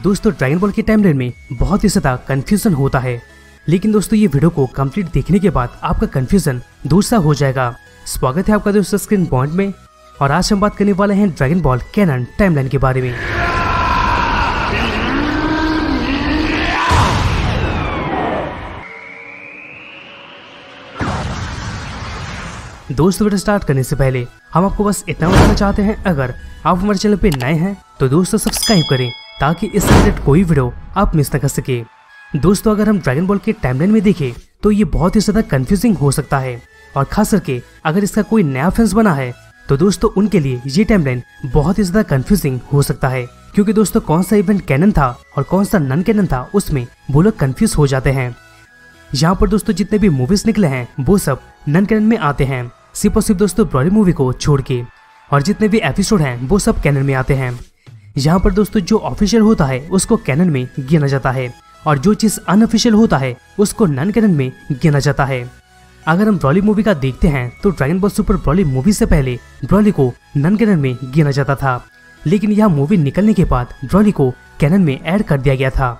दोस्तों Dragon ball के timeline में बहुत ही ज्यादा कंफ्यूजन होता है, लेकिन दोस्तों ये वीडियो को कंप्लीट देखने के बाद आपका कंफ्यूजन दूर सा हो जाएगा। स्वागत है आपका दोस्तों स्क्रीन पॉइंट में, और आज हम बात करने वाले हैं ड्रैगन बॉल कैनन टाइमलाइन के बारे में। दोस्तों वीडियो स्टार्ट करने से पहले हम आपको बस इतना बताना चाहते हैं, अगर आप हमारे चैनल पे नए हैं तो दोस्तों सब्सक्राइब करें ताकि इस रिलेटेड कोई वीडियो आप मिस न कर सके। दोस्तों अगर हम ड्रैगन बॉल के टाइमलाइन में देखें तो ये बहुत ही ज्यादा कंफ्यूजिंग हो सकता है, और खास करके अगर इसका कोई नया फैंस बना है तो दोस्तों उनके लिए ये टाइमलाइन बहुत ही ज्यादा कंफ्यूजिंग हो सकता है, क्योंकि दोस्तों कौन सा इवेंट कैनन था और कौन सा नन कैनन था उसमें वो लोग कंफ्यूज हो जाते हैं। यहाँ पर दोस्तों जितने भी मूवीज निकले हैं वो सब नन कैनन में आते हैं, सिर्फ और सिर्फ दोस्तों ब्रॉली मूवी को छोड़ के, और जितने भी एपिसोड हैं वो सब कैनन में आते हैं। यहाँ पर दोस्तों जो ऑफिशियल होता है उसको कैनन में गिना जाता है, और जो चीज अनऑफिशियल होता है उसको नन कैनन में गिना जाता है। अगर हम ब्रॉली मूवी का देखते हैं तो dragon ball super Broly movie से पहले ब्रॉली को नन कैनन में गिना जाता था, लेकिन यह मूवी निकलने के बाद ब्रॉली को कैनन में ऐड कर दिया गया था,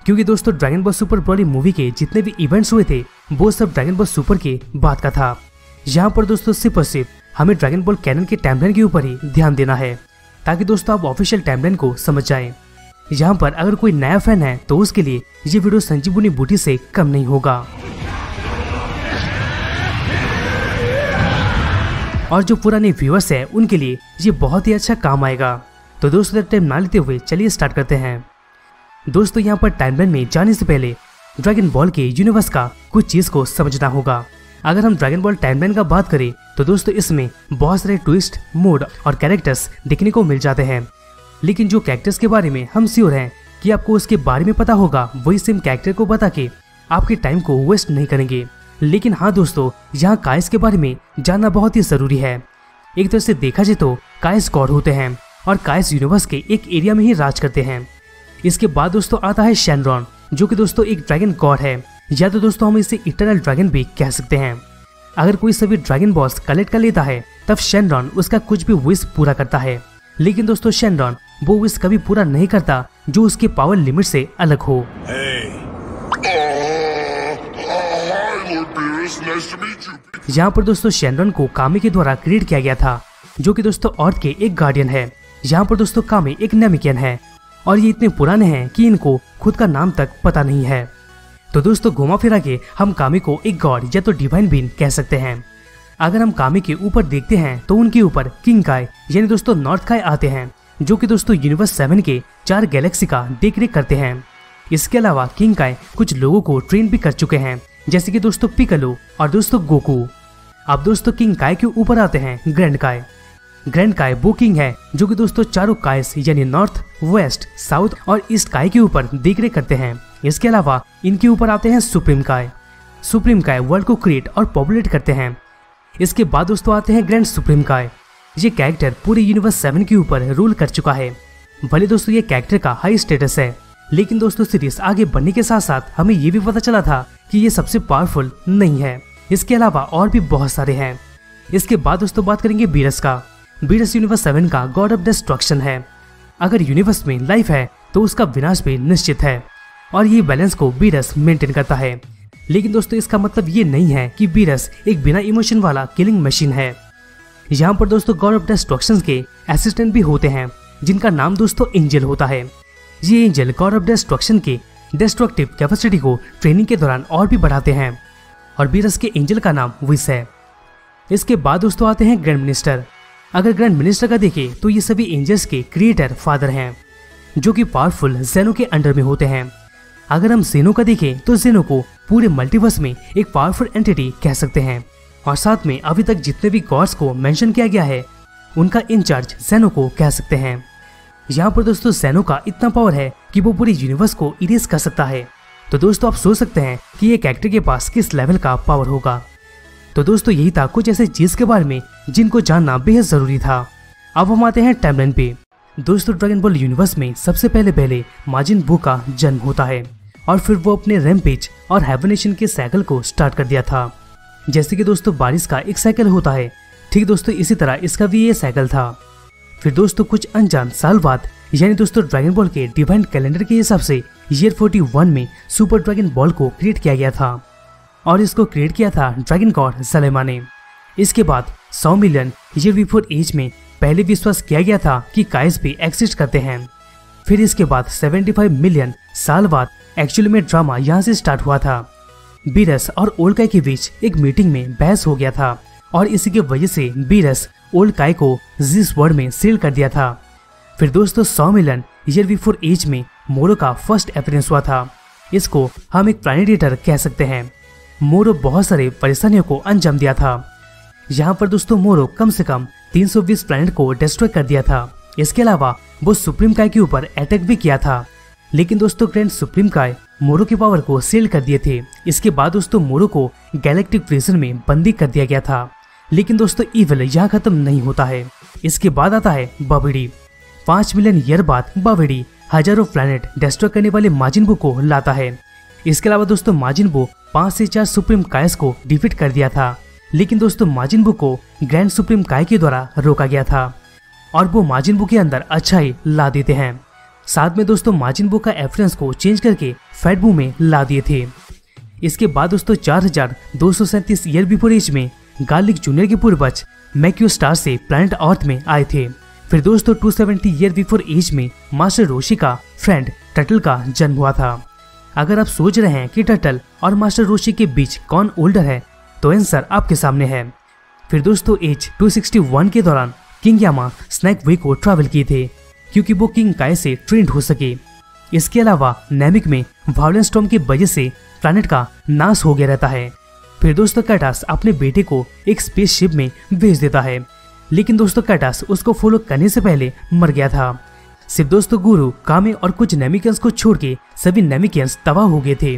क्योंकि दोस्तों Dragon ball super Broly movie के जितने भी इवेंट्स हुए थे वो सब ड्रैगन बॉल सुपर के बाद का था। यहाँ पर दोस्तों सिर्फ और सिर्फ हमें ड्रैगन बॉल कैनन के टाइमलाइन के ऊपर ही ध्यान देना है, ताकि दोस्तों आप ऑफिशियल टाइमलाइन को समझ जाएं। यहाँ पर अगर कोई नया फैन है तो उसके लिए ये वीडियो संजीवनी बूटी से कम नहीं होगा, और जो पुराने व्यूअर्स हैं उनके लिए ये बहुत ही अच्छा काम आएगा। तो दोस्तों टाइम ना लेते हुए चलिए स्टार्ट करते हैं। दोस्तों यहाँ पर टाइमलाइन में जाने से पहले ड्रैगन बॉल के यूनिवर्स का कुछ चीज को समझना होगा। अगर हम ड्रैगन बॉल टाइमलाइन का बात करें तो दोस्तों इसमें बहुत सारे ट्विस्ट, मोड और कैरेक्टर्स देखने को मिल जाते हैं, लेकिन जो कैरेक्टर्स के बारे में हम श्योर हैं कि आपको उसके बारे में पता होगा वही सेम कैरेक्टर को बता के आपके टाइम को वेस्ट नहीं करेंगे। लेकिन हाँ दोस्तों, यहाँ काइस के बारे में जानना बहुत ही जरूरी है। एक तरह से देखा जाए तो काइस गॉड होते हैं और काइस यूनिवर्स के एक एरिया में ही राज करते हैं। इसके बाद दोस्तों आता है शेनरॉन, जो कि दोस्तों एक ड्रैगन गॉड है, या तो दोस्तों हम इसे इटर्नल ड्रैगन भी कह सकते हैं। अगर कोई सभी ड्रैगन बॉल्स कलेक्ट कर लेता है तब शेनरॉन उसका कुछ भी विश पूरा करता है, लेकिन दोस्तों शेनरॉन वो विश कभी पूरा नहीं करता जो उसके पावर लिमिट से अलग हो। यहाँ पर दोस्तों शेनरॉन को कामी के द्वारा क्रिएट किया गया था, जो कि दोस्तों अर्थ के एक गार्डियन है। यहाँ पर दोस्तों कामी एक नेमिकियन है, और ये इतने पुराने हैं कि इनको खुद का नाम तक पता नहीं है। तो दोस्तों घुमा फिरा के हम कामी को एक गॉड या तो डिवाइन बीइंग कह सकते हैं। अगर हम कामी के ऊपर देखते हैं तो उनके ऊपर किंग काय यानी दोस्तों नॉर्थ काय आते हैं, जो कि दोस्तों यूनिवर्स 7 के 4 गैलेक्सी का देखरेख करते हैं। इसके अलावा किंग काय कुछ लोगों को ट्रेन भी कर चुके हैं, जैसे कि दोस्तों पिकलो और दोस्तों गोकू। अब दोस्तों किंग काय के ऊपर आते हैं ग्रैंड काय। ग्रैंड काय वो किंग है जो कि दोस्तों चारों कायस यानी नॉर्थ, वेस्ट, साउथ और ईस्ट काय के ऊपर देखरेख करते हैं। इसके अलावा इनके ऊपर आते हैं सुप्रीम काय। सुप्रीम काय वर्ल्ड को क्रिएट और पॉपुलेट करते हैं। इसके बाद दोस्तों आते हैं ग्रैंड सुप्रीम काय। ये कैरेक्टर पूरे यूनिवर्स 7 के ऊपर रूल कर चुका है। भले दोस्तों ये कैरेक्टर का हाई स्टेटस है, लेकिन दोस्तों सीरीज आगे बढ़ने के साथ साथ हमें ये भी पता चला था कि ये सबसे पावरफुल नहीं है। इसके अलावा और भी बहुत सारे हैं। इसके बाद दोस्तों बात करेंगे बीरस का। बीरस यूनिवर्स 7 का गॉड ऑफ डिस्ट्रक्शन है। अगर यूनिवर्स में लाइफ है तो उसका विनाश भी निश्चित है, और ये बैलेंस को बीरस मेंटेन करता है। लेकिन दोस्तों इसका मतलब ये नहीं है कि बीरस एक बिना इमोशन वाला किलिंग मशीन है। यहाँ पर दोस्तों गॉड ऑफ डिस्ट्रक्शन के असिस्टेंट भी होते हैं, जिनका नाम दोस्तों एंजल होता है। ये एंजल गॉड ऑफ डिस्ट्रक्शन के डिस्ट्रक्टिव कैपेसिटी को ट्रेनिंग के दौरान और भी बढ़ाते हैं, और बीरस के एंजल का नाम विस है। इसके बाद दोस्तों आते हैं ग्रैंड मिनिस्टर। अगर ग्रैंड मिनिस्टर का देखें तो ये सभी एंजल्स के क्रिएटर फादर हैं, जो कि पावरफुल जेनो के अंडर में होते हैं। अगर हम जेनो का देखें तो जेनो को पूरे मल्टीवर्स में एक पावरफुल एंटिटी कह सकते हैं, और साथ में अभी तक जितने भी गॉड्स को मेंशन किया गया है उनका इंचार्ज जेनो को कह सकते हैं। यहाँ पर दोस्तों जेनो का इतना पावर है कि वो पूरे यूनिवर्स को इरेज कर सकता है। तो दोस्तों आप सोच सकते हैं कि ये कैरेक्टर के पास किस लेवल का पावर होगा। तो दोस्तों यही था कुछ ऐसे चीज के बारे में जिनको जानना बेहद जरूरी था। अब हम आते हैं टाइमलाइन पे। दोस्तों ड्रैगन बॉल यूनिवर्स में सबसे पहले माजिन बू का जन्म होता है, और फिर वो अपने रैम्पेज और हाइबरनेशन के साइकिल को स्टार्ट कर दिया था। जैसे कि दोस्तों बारिश का एक साइकिल होता है, ठीक दोस्तों इसी तरह इसका भी ये साइकिल था। फिर दोस्तों कुछ अनजान साल बाद यानी दोस्तों ड्रैगन बॉल के डिवाइन कैलेंडर के हिसाब से ईयर 41 में सुपर ड्रैगन बॉल को क्रिएट किया गया था और इसको क्रिएट किया था ड्रैगन गॉड ज़लेमा ने। इसके बाद 100 मिलियन ईयर बिफोर एज में पहले विश्वास किया गया था कि काइस भी एग्जिस्ट करते हैं। फिर इसके बाद 75 मिलियन साल बाद एक्चुअली में ड्रामा यहाँ से स्टार्ट हुआ था। बीरस और ओल्ड काय के बीच एक मीटिंग में बहस हो गया था और इसी की वजह से बीरस ओल्ड काय को जिस वर्ड में सील कर दिया था। फिर दोस्तों 100 मिलियन ईयर बिफोर एज में मोरो का फर्स्ट अपीयरेंस हुआ था। इसको हम एक प्लैनेट कह सकते हैं। मोरो बहुत सारे परेशानियों को अंजाम दिया था। यहाँ पर दोस्तों मोरो कम से कम 320 प्लैनेट को डिस्ट्रॉय कर दिया था। इसके अलावा वो सुप्रीम काय के ऊपर अटैक भी किया था, लेकिन दोस्तों ग्रैंड सुप्रीम काय मोरो की पावर को सील कर दिए थे। इसके बाद दोस्तों मोरो को गैलेक्टिक प्रिजन में बंदी कर दिया गया था। लेकिन दोस्तों इविल यहाँ खत्म नहीं होता है। इसके बाद आता है बाविडी। 5 मिलियन ईयर बाद बाविडी हजारों प्लैनेट डिस्ट्रॉय करने वाले माजिन बू को लाता है। इसके अलावा दोस्तों माजिन बू 5 से 4 सुप्रीम कायस को डिफीट कर दिया था, लेकिन दोस्तों माजिन बू को ग्रैंड सुप्रीम काय के द्वारा रोका गया था और वो माजिन बू के अंदर अच्छाई ला देते हैं। साथ में दोस्तों माजिन बू का एफरेंस को चेंज करके फैट बू में ला दिए थे। इसके बाद दोस्तों 4237 ईयर बिफोर एज में गार्लिक जूनियर के पूर्वज मैक्यू स्टार से प्लैनेट अर्थ में आए थे। फिर दोस्तों 270 ईयर बिफोर एज में मास्टर रोशी का फ्रेंड टर्टल का जन्म हुआ था। अगर आप सोच रहे हैं कि टर्टल और मास्टर रोशी के बीच कौन ओल्डर है, तो आंसर आपके सामने है। फिर दोस्तों एज 261 के दौरान किंग यामा स्नैक वे को ट्रैवल किए थे क्योंकि वो किंग काय से ट्रेंड हो सके। इसके अलावा नैमिक में वायलेंस स्टॉर्म की वजह से प्लैनेट का नाश हो गया रहता है। फिर दोस्तों कैटास अपने बेटे को एक स्पेसशिप में भेज देता है, लेकिन दोस्तों कैटास उसको फॉलो करने से पहले मर गया था। सिर्फ दोस्तों गुरु कामे और कुछ नेमिकियंस को छोड़ के सभी नेमिकियंस तबाह हो गए थे।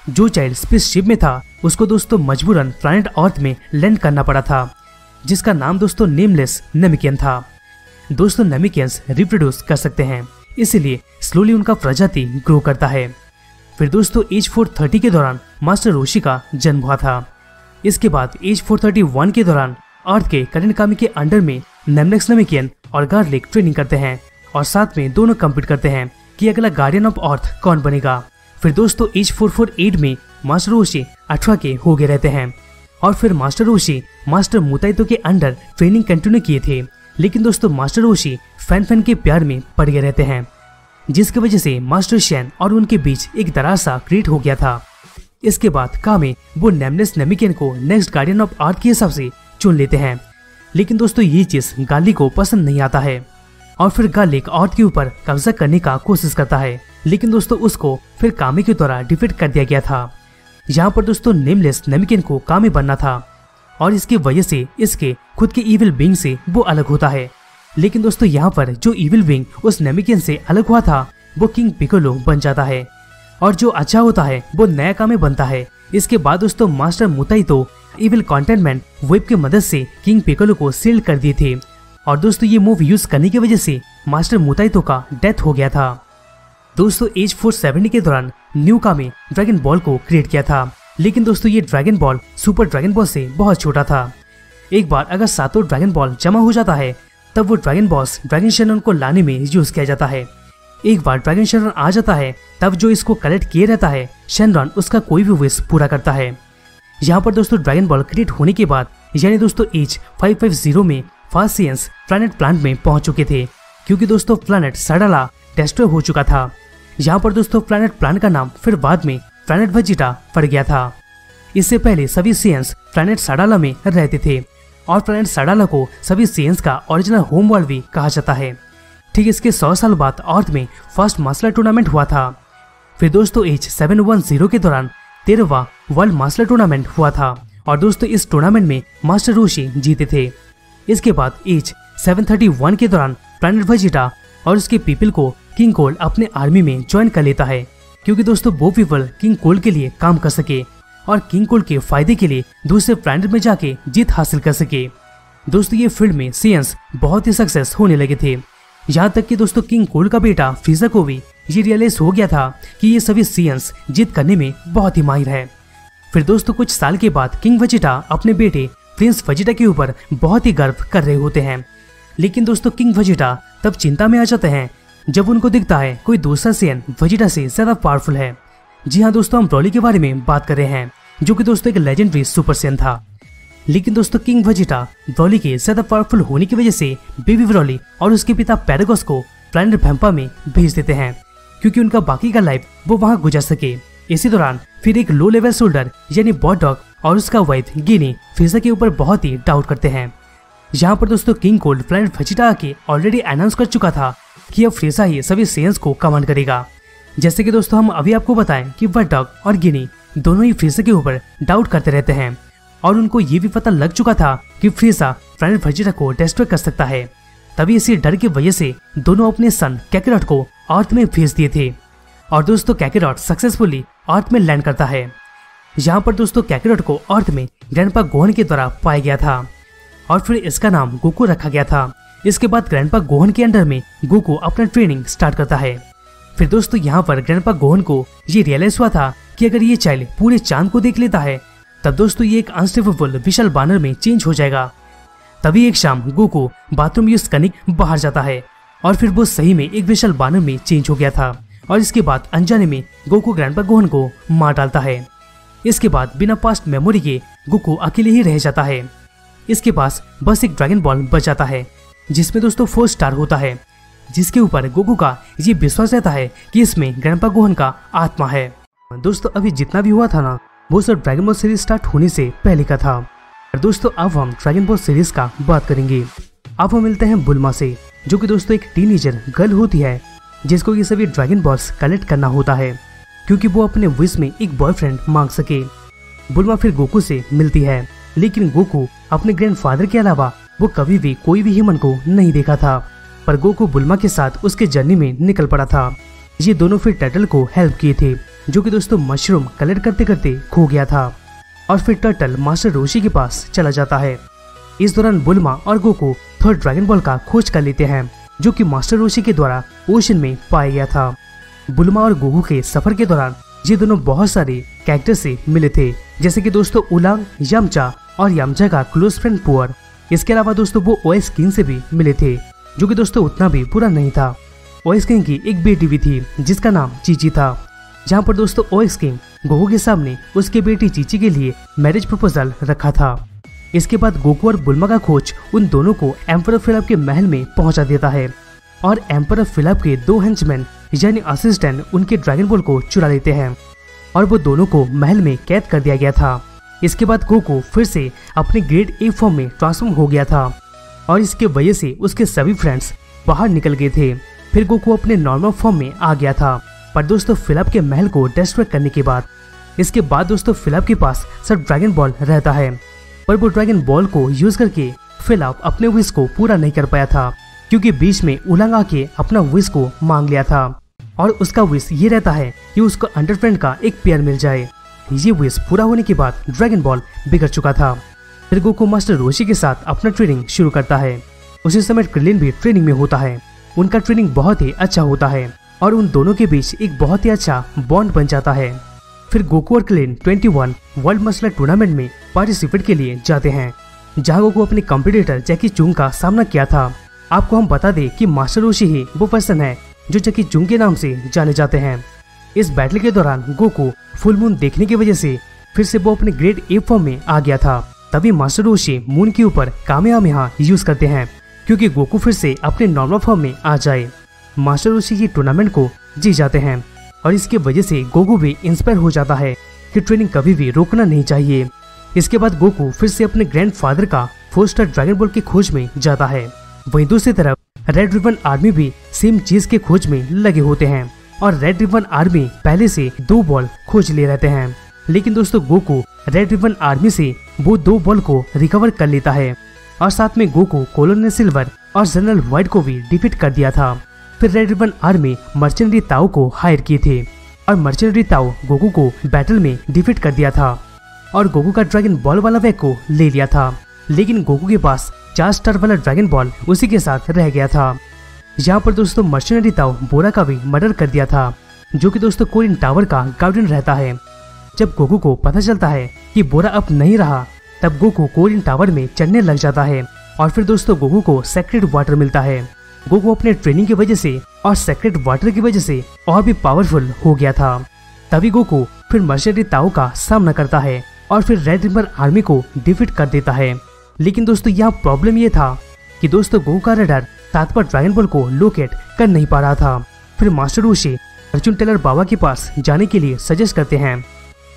जो चाइल्ड स्पेसशिप में था उसको दोस्तों मजबूरन प्लैनेट अर्थ में लैंड करना पड़ा था, जिसका नाम दोस्तों नेमलेस नेमिकियन था। दोस्तों नेमिकियंस रिप्रोड्यूस कर सकते हैं, इसीलिए स्लोली उनका प्रजाति ग्रो करता है। फिर दोस्तों एज 430 के दौरान मास्टर रोशी का जन्म हुआ था। इसके बाद एज 431 के दौरान अर्थ के करंट कामी के अंडर में नेमलेस नेमिकियन और गार्लिक ट्रेनिंग करते हैं और साथ में दोनों कम्पीट करते हैं कि अगला गार्डियन ऑफ अर्थ कौन बनेगा। फिर दोस्तों एज 448 में मास्टर रोशी 18 के हो गए रहते हैं और फिर मास्टर रोशी मास्टर मुताइतो के अंडर ट्रेनिंग कंटिन्यू किए थे, लेकिन दोस्तों मास्टर रोशी फैन के प्यार में पड़ गए रहते हैं, जिसकी वजह से मास्टर शैन और उनके बीच एक दरार सा क्रिएट हो गया था। इसके बाद कामे वो नेमलेस नेमिकियन को नेक्स्ट गार्डियन ऑफ अर्थ के हिसाब से चुन लेते हैं, लेकिन दोस्तों ये चीज गार्लिक को पसंद नहीं आता है और फिर गार्लिक अर्थ के ऊपर कब्जा करने का कोशिश करता है, लेकिन दोस्तों उसको फिर कामे के द्वारा डिफीट कर दिया गया था। यहाँ पर दोस्तों नेमलेस नेमिकियन को कामे बनना था और इसकी वजह से इसके खुद के इविल बीइंग से वो अलग होता है, लेकिन दोस्तों यहाँ पर जो इविल बीइंग उस नेमिकियन से अलग हुआ था वो किंग पिकोलो बन जाता है और जो अच्छा होता है वो नया कामे बनता है। इसके बाद दोस्तों मास्टर मुताइतो इविल कंटेनमेंट वेब की मदद से किंग पिकोलो को सील कर दिए थे और दोस्तों ये मूव यूज करने की वजह से मास्टर मुताइतो का डेथ हो गया था। दोस्तों एज 470 के दौरान न्यू कामे ड्रैगन बॉल को क्रिएट किया था, लेकिन दोस्तों ये dragon ball super dragon ball से बहुत छोटा था। एक बार अगर 7 ड्रैगन बॉल जमा हो जाता है तब वो ड्रैगन बॉस ड्रैगन शैनन को लाने में यूज किया जाता है। एक बार ड्रैगन शैनन आ जाता है तब जो इसको कलेक्ट किए रहता है शैनरन उसका कोई भी विश पूरा करता है। यहाँ पर दोस्तों ड्रैगन बॉल क्रिएट होने के बाद यानी दोस्तों एज 550 में फासियंस प्लैनेट प्लांट में पहुंच चुके थे, क्योंकि दोस्तों प्लैनेट सडाला डिस्ट्रॉय हो चुका था। यहाँ पर दोस्तों प्लैनेट प्लांट का नाम फिर बाद में प्लैनेट वेजिटा पड़ गया था। इससे पहले सभी सियंस प्लैनेट सडाला में रहते थे और प्लैनेट सडाला को सभी सियंस का ओरिजिनल होम वर्ल्ड भी कहा जाता है। ठीक इसके 100 साल बाद अर्थ में फर्स्ट मार्शल टूर्नामेंट हुआ था। फिर दोस्तों एज 710 के दौरान 13वां वर्ल्ड मार्शल टूर्नामेंट हुआ था और दोस्तों इस टूर्नामेंट में मास्टर रोशी जीते थे। इसके बाद एज 731 के दौरान प्लैनेट वेजिटा और उसके पीपल को किंग कोल्ड अपने आर्मी में ज्वाइन कर लेता है, क्योंकि दोस्तों वो पीपल किंग कोल्ड के लिए काम कर सके और किंग कोल्ड के फायदे के लिए दूसरे प्लैनेट में जाके जीत हासिल कर सके। दोस्तों ये फील्ड में सियंस बहुत ही सक्सेस होने लगे थे, यहाँ तक कि दोस्तों किंग कोल्ड का बेटा फ्रीजा को भी ये रियलाइज हो गया था कि ये सभी सियंस जीत करने में बहुत ही माहिर है। फिर दोस्तों कुछ साल के बाद किंग वेजिटा अपने बेटे प्रिंस वेजिटा के ऊपर बहुत ही गर्व कर रहे होते हैं, लेकिन दोस्तों किंग वेजिटा तब चिंता में आ जाते हैं जब उनको दिखता है कोई दूसरा सेन वेजिटा से ज्यादा पावरफुल है। जी हाँ दोस्तों, हम ब्रॉली के बारे में बात कर रहे हैं, जो कि दोस्तों एक लेजेंडरी सुपर सेन था। लेकिन दोस्तों किंग वेजिटा ब्रॉली के ज्यादा पावरफुल होने की वजह से बेबी ब्रॉली और उसके पिता पैरागोस को प्लैनेट वैम्पा में भेज देते हैं, क्योंकि उनका बाकी का लाइफ वो वहां गुजार सके। इसी दौरान फिर एक लो लेवल सोल्डर यानी बॉट डॉग और उसका वाइफ गिनी फ्रीजा के ऊपर बहुत ही डाउट करते हैं। यहाँ पर दोस्तों किंग कोल्ड प्लैनेट वेजिटा आके ऑलरेडी अनाउंस कर चुका था कि अब फ्रीजा ही सभी सेन्स को कमांड करेगा। जैसे कि दोस्तों हम अभी आपको बताएं कि बॉट डॉग और गिनी दोनों ही फ्रीजा के ऊपर डाउट करते रहते हैं, और उनको ये भी पता लग चुका था कि फ्रीजा प्लैनेट वेजिटा को डिस्ट्रॉय कर सकता है। तभी इसी डर की वजह से दोनों अपने सन कैकेरॉट को अर्थ में भेज दिए थे। और दोस्तों कैकेरॉट सक्सेसफुली अर्थ में लैंड करता है। यहाँ पर दोस्तों कैकेरॉट को अर्थ में ग्रैंडपा गोहन के द्वारा पाया गया था, और फिर इसका नाम गोकू रखा गया था। इसके बाद ग्रैंडपा गोहन के अंडर में गोकू अपना ट्रेनिंग स्टार्ट करता है। फिर दोस्तों यहाँ पर ग्रैंडपा गोहन को ये रियलाइज हुआ था कि अगर ये चाइल्ड पूरे चांद को देख लेता है तब दोस्तों ये एक अनस्टेबल विशाल बानर में चेंज हो जाएगा। तभी एक शाम गोकू बाथरूम यूज करने बाहर जाता है, और फिर वो सही में एक विशाल बानर में चेंज हो गया था। और इसके बाद अनजाने में गोकू ग्रैंडपा गोहन को मार डालता है। इसके बाद बिना पास्ट मेमोरी के गोकू अकेले ही रह जाता है। इसके पास बस एक ड्रैगन बॉल बच जाता है, जिसमें दोस्तों 4 स्टार होता है, जिसके ऊपर गोकू का ये विश्वास रहता है कि इसमें ग्रैंडपा गोहन का आत्मा है। दोस्तों अभी जितना भी हुआ था ना, वो सब ड्रैगन बॉल सीरीज स्टार्ट होने से पहले का था। और दोस्तों अब हम ड्रैगन बॉल सीरीज का बात करेंगे। अब हम मिलते हैं बुल्मा से, जो कि दोस्तों एक टीनेजर गर्ल होती है, जिसको ये सभी ड्रैगन बॉल्स कलेक्ट करना होता है, क्योंकि वो अपने विश में एक बॉयफ्रेंड मांग सके। बुल्मा फिर गोकू से मिलती है, लेकिन गोकू अपने ग्रैंडफादर के अलावा वो कभी भी कोई भी ह्यूमन को नहीं देखा था। पर गोकू बुल्मा के साथ उसके जर्नी में निकल पड़ा था। ये दोनों फिर टर्टल को हेल्प किए थे, जो कि दोस्तों मशरूम कलेक्ट करते करते खो गया था। और फिर टर्टल मास्टर रोशी के पास चला जाता है। इस दौरान बुल्मा और गोकू थर्ड ड्रैगन बॉल का खोज कर लेते हैं, जो कि मास्टर रोशी के द्वारा ओशन में पाया गया था। बुल्मा और गोकू के सफर के दौरान ये दोनों बहुत सारे कैरेक्टर से मिले थे, जैसे कि दोस्तों उलांग, यामचा और यामचा का क्लोज फ्रेंड पुअर। इसके अलावा दोस्तों वो ओएस किंग से भी मिले थे, जो कि दोस्तों उतना भी बुरा नहीं था। ओएस किंग की एक बेटी भी थी जिसका नाम चीची था। जहाँ पर दोस्तों ओएस किंग गोकू के सामने उसकी बेटी चीची के लिए मैरिज प्रपोजल रखा था। इसके बाद गोकू और बुल्मा का खोज उन दोनों को एम्परर फिलिप के महल में पहुंचा देता है, और एम्परर फिलिप के 2 हेंचमैन यानी असिस्टेंट उनके ड्रैगन बॉल को चुरा लेते हैं, और वो दोनों को महल में कैद कर दिया गया था। इसके बाद गोकू फिर से अपने ग्रेड ए फॉर्म में ट्रांसफॉर्म हो गया था, और इसके वजह से उसके सभी फ्रेंड्स बाहर निकल गए थे। फिर गोकू अपने नॉर्मल फॉर्म में आ गया था। पर दोस्तों फिलिप के महल को डिस्ट्रॉय करने के बाद इसके बाद दोस्तों फिलिप के पास सब ड्रैगन बॉल रहता है, पर वो ड्रैगन बॉल को यूज करके फिलिप अपने विश को पूरा नहीं कर पाया था, क्योंकि बीच में उलंग आके अपना विश को मांग लिया था। और उसका विश ये रहता है कि उसको अंडरफ्रेंड का एक पेयर मिल जाए। ये विश पूरा होने के बाद ड्रैगन बॉल बिगड़ चुका था। फिर गोकू मास्टर रोशी के साथ अपना ट्रेनिंग शुरू करता है। उसी समय क्रिलिन भी ट्रेनिंग में होता है। उनका ट्रेनिंग बहुत ही अच्छा होता है, और उन दोनों के बीच एक बहुत ही अच्छा बॉन्ड बन जाता है। फिर गोकू और क्रिलिन 21 वर्ल्ड मसलर टूर्नामेंट में पार्टिसिपेट के लिए जाते हैं, जहां गोकू अपने कॉम्पिटिटर जैकी चुंग का सामना किया था। आपको हम बता दें कि मास्टर रोशी ही वो पर्सन है जो जैकी चुंग के नाम से जाने जाते हैं। इस बैटल के दौरान गोकू फुल मून देखने की वजह से फिर से वो अपने ग्रेड ए फॉर्म में आ गया था। तभी मास्टर रोशी मून के ऊपर कामेहामेहा यूज करते हैं, क्योंकि गोकू फिर से अपने नॉर्मल फॉर्म में आ जाए। मास्टर रोशी ये टूर्नामेंट को जीत जाते हैं, और इसके वजह से गोकू भी इंस्पायर हो जाता है कि ट्रेनिंग कभी भी रोकना नहीं चाहिए। इसके बाद गोकू फिर से अपने ग्रैंडफादर का 4 स्टार ड्रैगन बॉल की खोज में जाता है। वहीं दूसरी तरफ रेड रिबन आर्मी भी सेम चीज के खोज में लगे होते हैं, और रेड रिबन आर्मी पहले से 2 बॉल खोज ले रहते हैं। लेकिन दोस्तों गोकू रेड रिबन आर्मी से वो 2 बॉल को रिकवर कर लेता है, और साथ में गोकू कोलोनल सिल्वर और जनरल व्हाइट को भी डिफीट कर दिया था। फिर रेड रिबन आर्मी मर्चेंडरी ताओ को हायर किए थे, और मर्चेंडरी ताओ गोकू को बैटल में डिफीट कर दिया था, और गोकू का ड्रैगन बॉल वाला बैग को ले लिया था। लेकिन गोकू के पास 4 स्टार वाला ड्रैगन बॉल उसी के साथ रह गया था। यहाँ पर दोस्तों मर्चेंडरी ताओ बोरा का भी मर्डर कर दिया था, जो कि दोस्तों कोरिन टावर का गार्डियन रहता है। जब गोकू को पता चलता है कि बोरा अब नहीं रहा, तब गोकू कोरिन टावर में चढ़ने लग जाता है, और फिर दोस्तों गोकू को सेक्रेट वाटर मिलता है। गोकू अपने ट्रेनिंग की वजह से और सेक्रेट वाटर की वजह से और भी पावरफुल हो गया था। तभी गोकू फिर मर्सिडीज ताओ का सामना करता है और फिर रेड रिबर आर्मी को डिफीट कर देता है। लेकिन दोस्तों यहाँ प्रॉब्लम ये था कि दोस्तों गोकू का रडार 7 पर ड्रैगन बॉल को लोकेट कर नहीं पा रहा था। फिर मास्टर रोशी अर्जुन टेलर बाबा के पास जाने के लिए सजेस्ट करते हैं।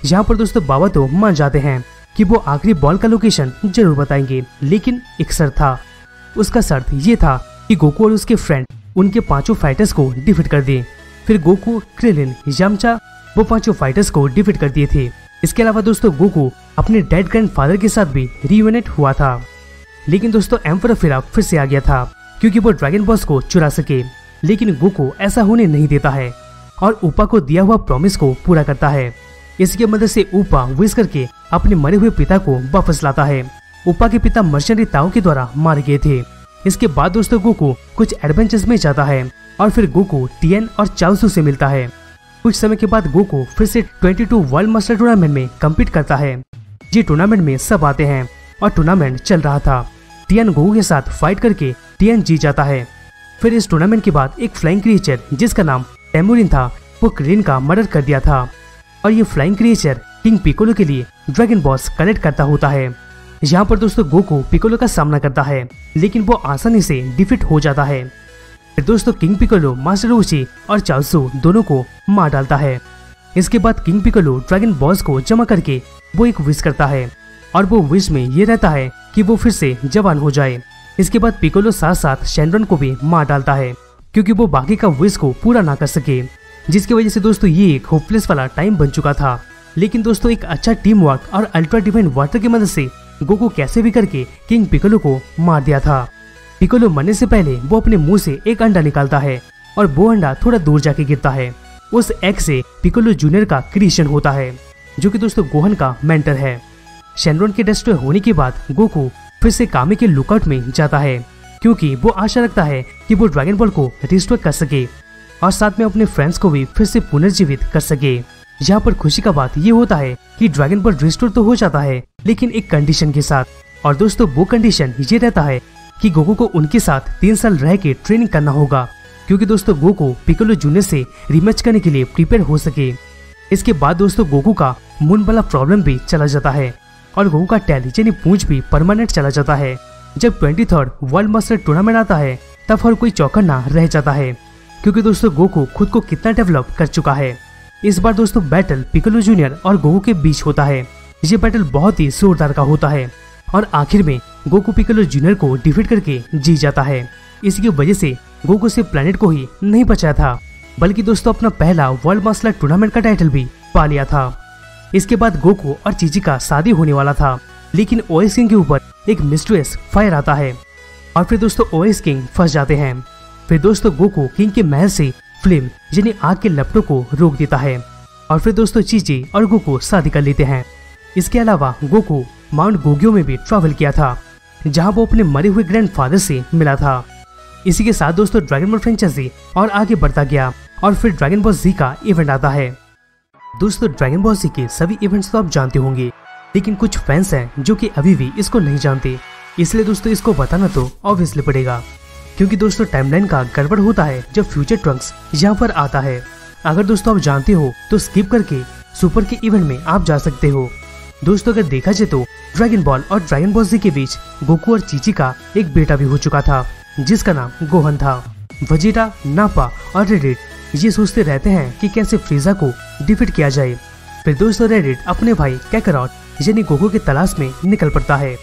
यहाँ पर दोस्तों बाबा तो मान जाते हैं कि वो आखिरी बॉल का लोकेशन जरूर बताएंगे, लेकिन एक शर्त था। उसका शर्त ये था कि गोकू और उसके फ्रेंड उनके 5 फाइटर्स को डिफीट कर दिए। फिर गोकू, क्रिलिन, यामचा वो 5 फाइटर्स को डिफीट कर दिए थे। इसके अलावा दोस्तों गोकू अपने डेड ग्रैंडफादर के साथ भी रियूनाइट हुआ था। लेकिन दोस्तों एम्परर फिर से आ गया था क्योंकि वो ड्रैगन बॉल्स को चुरा सके। लेकिन गोकू ऐसा होने नहीं देता है और ऊपा को दिया हुआ प्रॉमिस को पूरा करता है। इसकी मदद से ऊपा विश करके अपने मरे हुए पिता को वापस लाता है। ऊपा के पिता मर्सिडीज ताओ के द्वारा मारे गए थे। इसके बाद दोस्तों गोकू कुछ एडवेंचर्स में जाता है और फिर गोकू टिएन और चाओसू से मिलता है। कुछ समय के बाद गोकू फिर से 22 वर्ल्ड मास्टर टूर्नामेंट में कम्पीट करता है। ये टूर्नामेंट में सब आते हैं और टूर्नामेंट चल रहा था। टिएन गोकू के साथ फाइट करके टिएन जीत जाता है। फिर इस टूर्नामेंट के बाद एक फ्लाइंग क्रिएचर जिसका नाम टेमुरिन था वो क्रेन का मर्डर कर दिया था और ये फ्लाइंग क्रिएचर किंग पिकोलो के लिए ड्रैगन बॉल्स कलेक्ट करता होता है। यहाँ पर दोस्तों गोकू पिकोलो का सामना करता है लेकिन वो आसानी से डिफीट हो जाता है। फिर दोस्तों किंग पिकोलो मास्टर रोशी और चाओसू दोनों को मार डालता है। इसके बाद किंग पिकोलो ड्रैगन बॉल्स को जमा करके वो एक विश करता है और वो विश में ये रहता है कि वो फिर से जवान हो जाए। इसके बाद पिकोलो साथ साथ शेनरॉन को भी मार डालता है क्योंकि वो बाकी का विश को पूरा ना कर सके, जिसकी वजह से दोस्तों ये एक होपलेस वाला टाइम बन चुका था। लेकिन दोस्तों एक अच्छा टीम वर्क और अल्ट्रा डिवाइन वाटर की मदद से गोकू कैसे भी करके किंग पिकोलो को मार दिया था। पिकोलो मरने से पहले वो अपने मुंह से एक अंडा निकालता है और वो अंडा थोड़ा दूर जाके गिरता है। उस एग से पिकोलो जूनियर का क्रिएशन होता है जो कि दोस्तों गोहन का मेंटर है। शेनरॉन के डिस्ट्रॉय होने के बाद गोकू फिर से कामी के लुकआउट में जाता है क्योंकि वो आशा रखता है कि वो ड्रैगन बॉल को रिस्टोर कर सके और साथ में अपने फ्रेंड्स को भी फिर से पुनर्जीवित कर सके। यहाँ पर खुशी का बात ये होता है कि ड्रैगन बॉल रिस्टोर तो हो जाता है लेकिन एक कंडीशन के साथ, और दोस्तों वो कंडीशन ये रहता है कि गोकू को उनके साथ 3 साल रह के ट्रेनिंग करना होगा क्योंकि दोस्तों गोकू पिकोलो जूनियर से रिमैच करने के लिए प्रिपेयर हो सके। इसके बाद दोस्तों गोकू का मून वाला प्रॉब्लम भी चला जाता है और गोकू का टैल यानी पूंछ भी परमानेंट चला जाता है। जब 23rd वर्ल्ड मास्टर टूर्नामेंट आता है तब हर कोई चौकन्ना रह जाता है क्योंकि दोस्तों गोकू खुद को कितना डेवलप कर चुका है। इस बार दोस्तों बैटल पिकोलो जूनियर और गोकू के बीच होता है। ये बैटल बहुत ही जोरदार का होता है और आखिर में गोकू पिकोलो जूनियर को डिफीट करके जीत जाता है। इसकी वजह से गोकू से प्लेनेट को ही नहीं बचाया था बल्कि दोस्तों अपना पहला वर्ल्ड मास्टर टूर्नामेंट का टाइटल भी पा लिया था। इसके बाद गोकू और चीची का शादी होने वाला था लेकिन ओएस किंग के ऊपर एक मिस्ट्रियस फायर आता है और फिर दोस्तों ओएस किंग फंस जाते हैं। फिर दोस्तों गोकू किंग के महल से फ्लेम यानी आग के लपटों को रोक देता है और फिर दोस्तों चीची और गोकू शादी कर लेते हैं। इसके अलावा गोकू माउंट गोग्यो में भी ट्रैवल किया था जहां वो अपने मरे हुए ग्रैंडफादर से मिला था। इसी के साथ दोस्तों ड्रैगन बॉल फ्रेंचाइजी और आगे बढ़ता गया और फिर ड्रैगन बॉल जी का इवेंट आता है। दोस्तों ड्रैगन बॉल जी के सभी इवेंट्स तो आप जानते होंगे लेकिन कुछ फैंस हैं जो कि अभी भी इसको नहीं जानते, इसलिए दोस्तों इसको बताना तो ऑब्वियसली पड़ेगा क्योंकि दोस्तों टाइमलाइन का गड़बड़ होता है जब फ्यूचर ट्रंक्स यहाँ पर आता है। अगर दोस्तों आप जानते हो तो स्किप करके सुपर के इवेंट में आप जा सकते हो। दोस्तों अगर देखा जाए तो ड्रैगन बॉल और ड्रैगन बॉल जी के बीच गोकू और चीची का एक बेटा भी हो चुका था जिसका नाम गोहन था। वेजिटा, नापा और रेडिट ये सोचते रहते हैं कि कैसे फ्रीजा को डिफीट किया जाए। फिर दोस्तों रेडिट अपने भाई कैकरॉट यानी गोकू की तलाश में निकल पड़ता है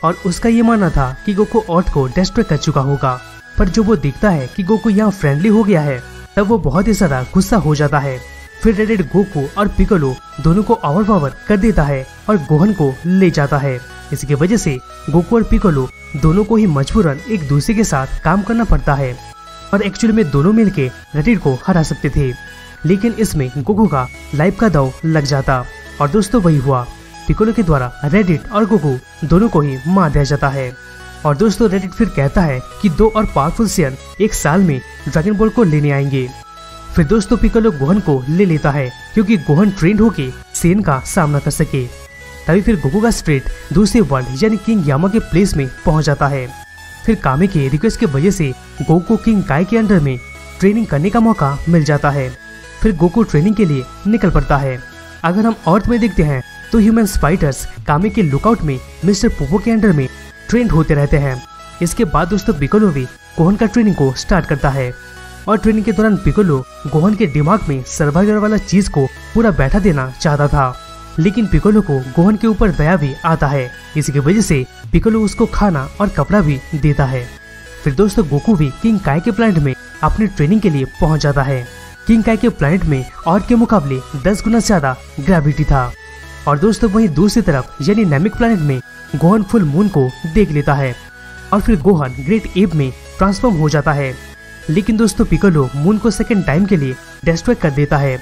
और उसका ये मानना था कि गोकू अर्थ को डिस्ट्रॉय कर चुका होगा, पर जब वो देखता है कि गोकू यहाँ फ्रेंडली हो गया है तब वो बहुत ही ज्यादा गुस्सा हो जाता है। फिर रेडिट गोकू और पिकोलो दोनों को ओवरपावर कर देता है और गोहन को ले जाता है। इसकी वजह से गोकू और पिकोलो दोनों को ही मजबूरन एक दूसरे के साथ काम करना पड़ता है और एक्चुअली में दोनों मिलके रेडिट को हरा सकते थे, लेकिन इसमें गोकू का लाइफ का दांव लग जाता और दोस्तों वही हुआ। पिकोलो के द्वारा रेडिट और गोकू दोनों को ही मार दिया जाता है और दोस्तों रेडिट फिर कहता है कि 2 और पावरफुल शेयर एक साल में ड्रैगन बॉल को लेने आएंगे। फिर दोस्तों पिकोलो गोहन को ले लेता है क्योंकि गोहन ट्रेंड होके सेन का सामना कर सके। तभी फिर गोकू का स्ट्रेट दूसरे वर्ल्ड यानी किंग यामा के प्लेस में पहुंच जाता है फिर कामे के रिक्वेस्ट की वजह से गोकू को किंग काय के अंडर में ट्रेनिंग करने का मौका मिल जाता है। फिर गोकू ट्रेनिंग के लिए निकल पड़ता है। अगर हम अर्थ में देखते हैं तो ह्यूमन फाइटर्स कामे के लुकआउट में मिस्टर पोपो के अंडर में ट्रेंड होते रहते हैं। इसके बाद दोस्तों पिकोलो भी गोहन का ट्रेनिंग को स्टार्ट करता है और ट्रेनिंग के दौरान पिकोलो गोहन के दिमाग में सर्वाइवल वाला चीज को पूरा बैठा देना चाहता था, लेकिन पिकोलो को गोहन के ऊपर दया भी आता है। इसकी वजह से पिकोलो उसको खाना और कपड़ा भी देता है। फिर दोस्तों गोकू भी किंग काय के प्लैनेट में अपनी ट्रेनिंग के लिए पहुंच जाता है। किंग काय के प्लैनेट में अर्थ के मुकाबले 10 गुना ज्यादा ग्रेविटी था। और दोस्तों वहीं दूसरी तरफ यानी नेमिक प्लैनेट में गोहन फुल मून को देख लेता है और फिर गोहन ग्रेट एप में ट्रांसफॉर्म हो जाता है। लेकिन दोस्तों पिकोलो मून को सेकंड टाइम के लिए डिस्ट्रॉय कर देता है